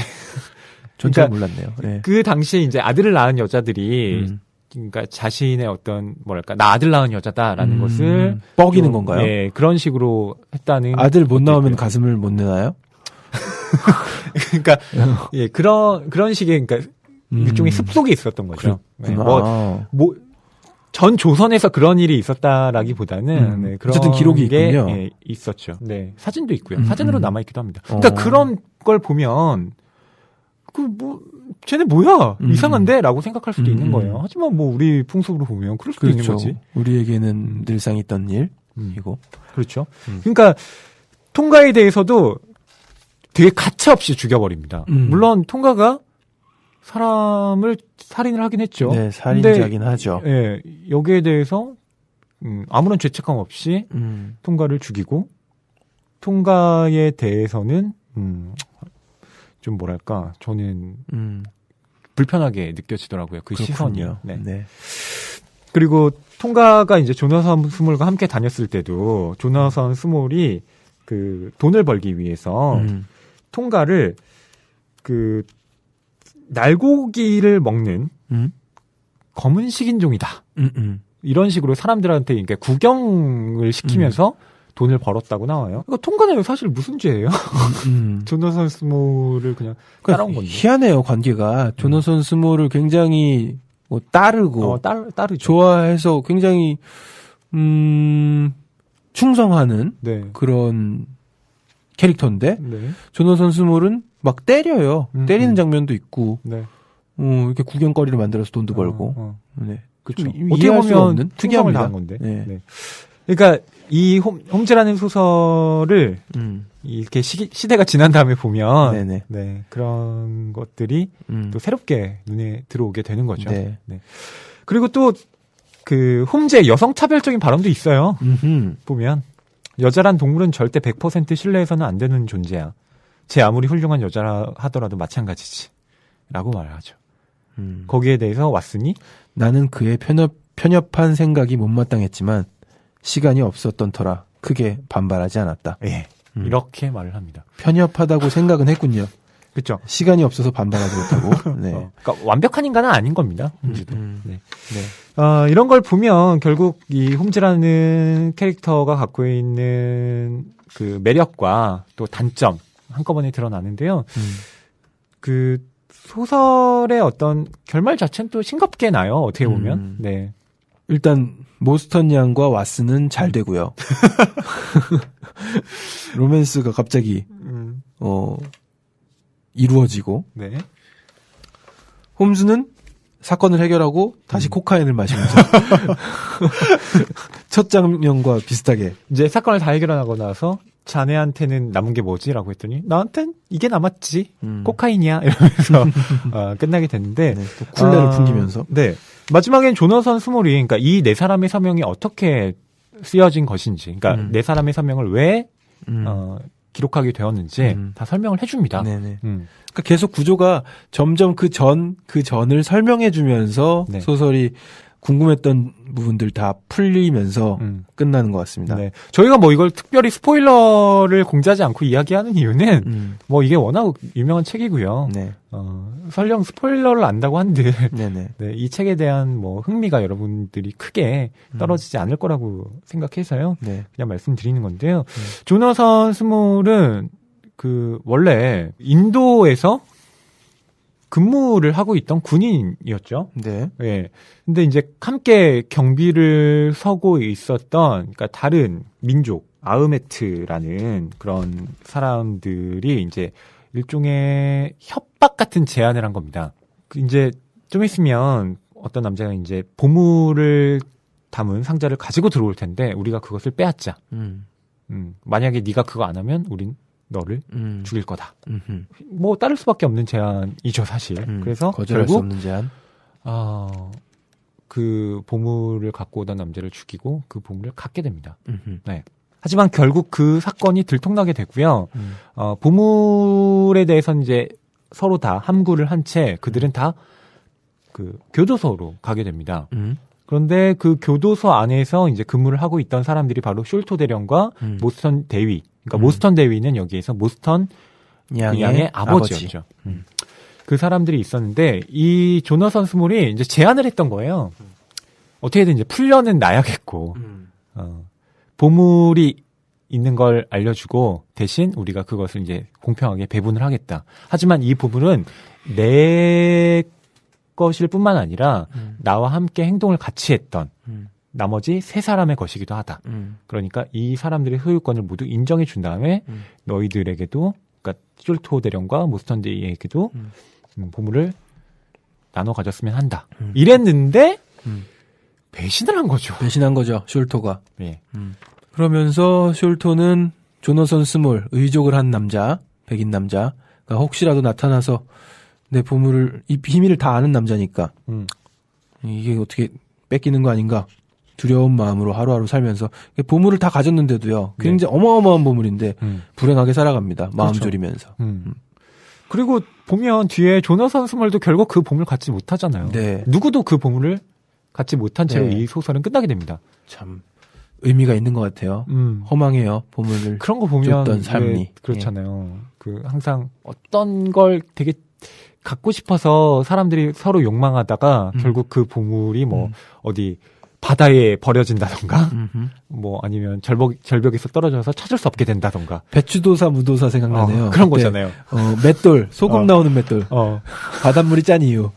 전 잘 몰랐네요. 네. 그 당시에 이제 아들을 낳은 여자들이 그러니까 자신의 어떤 뭐랄까 나 아들 낳은 여자다라는 것을 뻐기는 건가요? 네, 그런 식으로 했다는 아들 못 나오면 가슴을 못 내나요? 그러니까 예, 그런 식의 그러니까 일종의 습속에 있었던 거죠. 네, 전 조선에서 그런 일이 있었다라기보다는 네, 그런 어쨌든 기록이 게 있군요. 예, 있었죠. 네, 사진도 있고요. 사진으로 남아 있기도 합니다. 그러니까 그런 걸 보면 쟤네 뭐야 이상한데라고 생각할 수도 있는 거예요. 하지만 뭐 우리 풍습으로 보면 그럴 수도 그렇죠. 있는 거지. 우리에게는 늘상 있던 일이고. 그렇죠. 그러니까 통가에 대해서도 되게 가차없이 죽여버립니다. 물론 통가가 사람을 살인을 하긴 했죠. 네, 살인자긴 하죠. 예, 여기에 대해서 아무런 죄책감 없이 통가를 죽이고 통가에 대해서는 좀 뭐랄까 저는 불편하게 느껴지더라고요. 그 그렇군요. 시선이. 네. 네. 그리고 통가가 이제 조나선 스몰과 함께 다녔을 때도 조나선 스몰이 그 돈을 벌기 위해서 통가를 그 날고기를 먹는 검은 식인종이다. 이런 식으로 사람들한테 그러니까 구경을 시키면서 돈을 벌었다고 나와요. 이거 통가는 사실 무슨 죄예요? 조나선 스몰을 그냥 따라온 건데. 희한해요, 관계가. 조나선 스몰을 굉장히 뭐 따르고 따르죠. 좋아해서 굉장히 충성하는 네. 그런 캐릭터인데 네. 조나선 스몰은 막 때려요. 때리는 장면도 있고 네. 이렇게 구경거리를 만들어서 돈도 벌고. 네. 그렇죠. 어떻게 보면 충성을 특이합니다. 당한 건데. 네. 네. 그러니까 이 홈즈라는 소설을 이렇게 시대가 지난 다음에 보면 네네. 네, 그런 것들이 또 새롭게 눈에 들어오게 되는 거죠. 네. 네. 그리고 또 그 홈즈의 여성 차별적인 발언도 있어요. 보면 여자란 동물은 절대 100% 신뢰해서는 안 되는 존재야. 제 아무리 훌륭한 여자라 하더라도 마찬가지지. 라고 말하죠. 거기에 대해서 왓슨이 나는 그의 편협한 생각이 못마땅했지만 시간이 없었던 터라 크게 반발하지 않았다. 예. 이렇게 말을 합니다. 편협하다고 생각은 했군요. 그렇죠. 시간이 없어서 반발하지 못하고. 네. 그러니까 완벽한 인간은 아닌 겁니다. 홈즈도. 네. 이런 걸 보면 결국 이 홈즈라는 캐릭터가 갖고 있는 그 매력과 또 단점 한꺼번에 드러나는데요. 그 소설의 어떤 결말 자체는 또 싱겁게 나요. 어떻게 보면. 네. 일단 모스턴 양과 왓슨은 잘 되고요. 로맨스가 갑자기 이루어지고. 네. 홈즈는 사건을 해결하고 다시 코카인을 마시면서 첫 장면과 비슷하게 이제 사건을 다 해결하고 나서 자네한테는 남은 게 뭐지라고 했더니 나한텐 이게 남았지 코카인이야 이러면서 끝나게 됐는데 네, 또 쿨레를 풍기면서 네 마지막엔 조나선 스몰이 그러니까 이 네 사람의 서명이 어떻게 쓰여진 것인지 그러니까 네 사람의 서명을 왜 기록하게 되었는지 다 설명을 해줍니다. 네네. 그러니까 계속 구조가 점점 그 전을 설명해주면서 네. 소설이 궁금했던 부분들 다 풀리면서 끝나는 것 같습니다. 네. 저희가 뭐 이걸 특별히 스포일러를 공지하지 않고 이야기하는 이유는 뭐 이게 워낙 유명한 책이고요. 네. 설령 스포일러를 안다고 한들 네, 이 책에 대한 뭐 흥미가 여러분들이 크게 떨어지지 않을 거라고 생각해서요. 네. 그냥 말씀드리는 건데요. 조나선 스몰은 그 원래 인도에서 근무를 하고 있던 군인이었죠. 네. 예. 근데 이제 함께 경비를 서고 있었던, 그러니까 다른 민족, 아흐메트라는 그런 사람들이 이제 일종의 협박 같은 제안을 한 겁니다. 이제 좀 있으면 어떤 남자가 이제 보물을 담은 상자를 가지고 들어올 텐데 우리가 그것을 빼앗자. 만약에 네가 그거 안 하면 우린 너를 죽일 거다. 뭐 따를 수밖에 없는 제안이죠, 사실. 그래서 거절할 수 없는 제안. 그 보물을 갖고 오던 남자를 죽이고 그 보물을 갖게 됩니다. 네. 하지만 결국 그 사건이 들통나게 되고요. 보물에 대해서는 이제 서로 다 함구를 한 채 그들은 다 그 교도소로 가게 됩니다. 그런데 그 교도소 안에서 이제 근무를 하고 있던 사람들이 바로 숄토 대령과 모스턴 대위. 그러니까 모스턴 대위는 여기에서 모스턴 양의 아버지였죠. 그 사람들이 있었는데 이 조나선 스몰이 이제 제안을 했던 거예요. 어떻게든 이제 풀려는 나야겠고 보물이 있는 걸 알려주고 대신 우리가 그것을 이제 공평하게 배분을 하겠다. 하지만 이 보물은 내 것일 뿐만 아니라 나와 함께 행동을 같이 했던 나머지 3사람의 것이기도 하다. 그러니까 이 사람들의 소유권을 모두 인정해 준 다음에 너희들에게도, 그러니까 숄토 대령과 모스턴데이에게도 보물을 나눠 가졌으면 한다. 이랬는데 배신을 한 거죠. 배신한 거죠, 숄토가. 예. 그러면서 숄토는 조너선 스몰, 의족을 한 남자, 백인 남자가 혹시라도 나타나서 내 보물을, 이 비밀을 다 아는 남자니까 이게 어떻게 뺏기는 거 아닌가 두려운 마음으로 하루하루 살면서 보물을 다 가졌는데도요, 굉장히 어마어마한 보물인데 불행하게 살아갑니다. 마음 그렇죠. 졸이면서. 그리고 보면 뒤에 조너선 스몰도 결국 그 보물을 갖지 못하잖아요. 네. 누구도 그 보물을 갖지 못한 채로 네. 이 소설은 끝나게 됩니다. 참 의미가 있는 것 같아요. 허망해요, 보물을 그런 거 보면 줬던 삶이. 그렇잖아요. 그 항상 어떤 걸 되게 갖고 싶어서 사람들이 서로 욕망하다가 결국 그 보물이 뭐 어디 바다에 버려진다던가 뭐 아니면 절벽에서 떨어져서 찾을 수 없게 된다던가. 배추도사 무도사 생각나네요. 그런 거잖아요. 맷돌, 소금 나오는 맷돌. 바닷물이 짠 이유.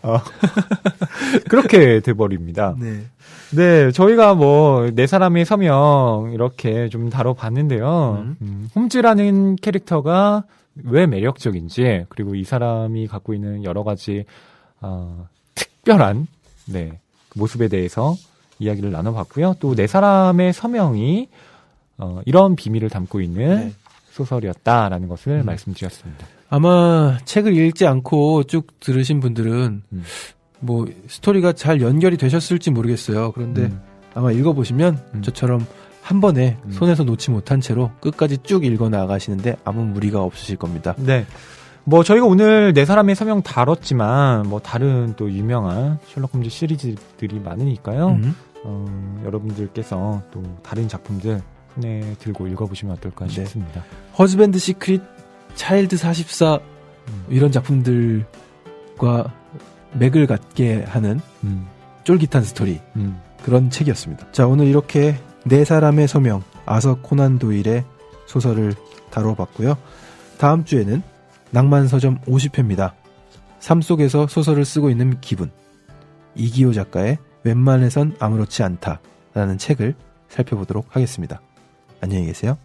그렇게 돼버립니다. 네. 네, 저희가 뭐 4사람의 서명 이렇게 좀 다뤄봤는데요. 홈즈라는 캐릭터가 왜 매력적인지, 그리고 이 사람이 갖고 있는 여러 가지 특별한 모습에 대해서 이야기를 나눠봤고요. 또 4사람의 서명이 이런 비밀을 담고 있는 소설이었다라는 것을 말씀드렸습니다. 아마 책을 읽지 않고 쭉 들으신 분들은 뭐 스토리가 잘 연결이 되셨을지 모르겠어요. 그런데 아마 읽어보시면 저처럼 한 번에 손에서 놓지 못한 채로 끝까지 쭉 읽어 나가시는데 아무 무리가 없으실 겁니다. 네. 뭐 저희가 오늘 4사람의 서명 다뤘지만 뭐 다른 또 유명한 셜록 홈즈 시리즈들이 많으니까요. 여러분들께서 또 다른 작품들 손에 들고 읽어보시면 어떨까 싶습니다. 허즈밴드 시크릿, 차일드 44 이런 작품들과 맥을 갖게 하는 쫄깃한 스토리, 그런 책이었습니다. 자, 오늘 이렇게 4사람의 서명, 아서 코난 도일의 소설을 다뤄봤고요. 다음 주에는 낭만서점 50회입니다. 삶 속에서 소설을 쓰고 있는 기분, 이기호 작가의 웬만해선 아무렇지 않다라는 책을 살펴보도록 하겠습니다. 안녕히 계세요.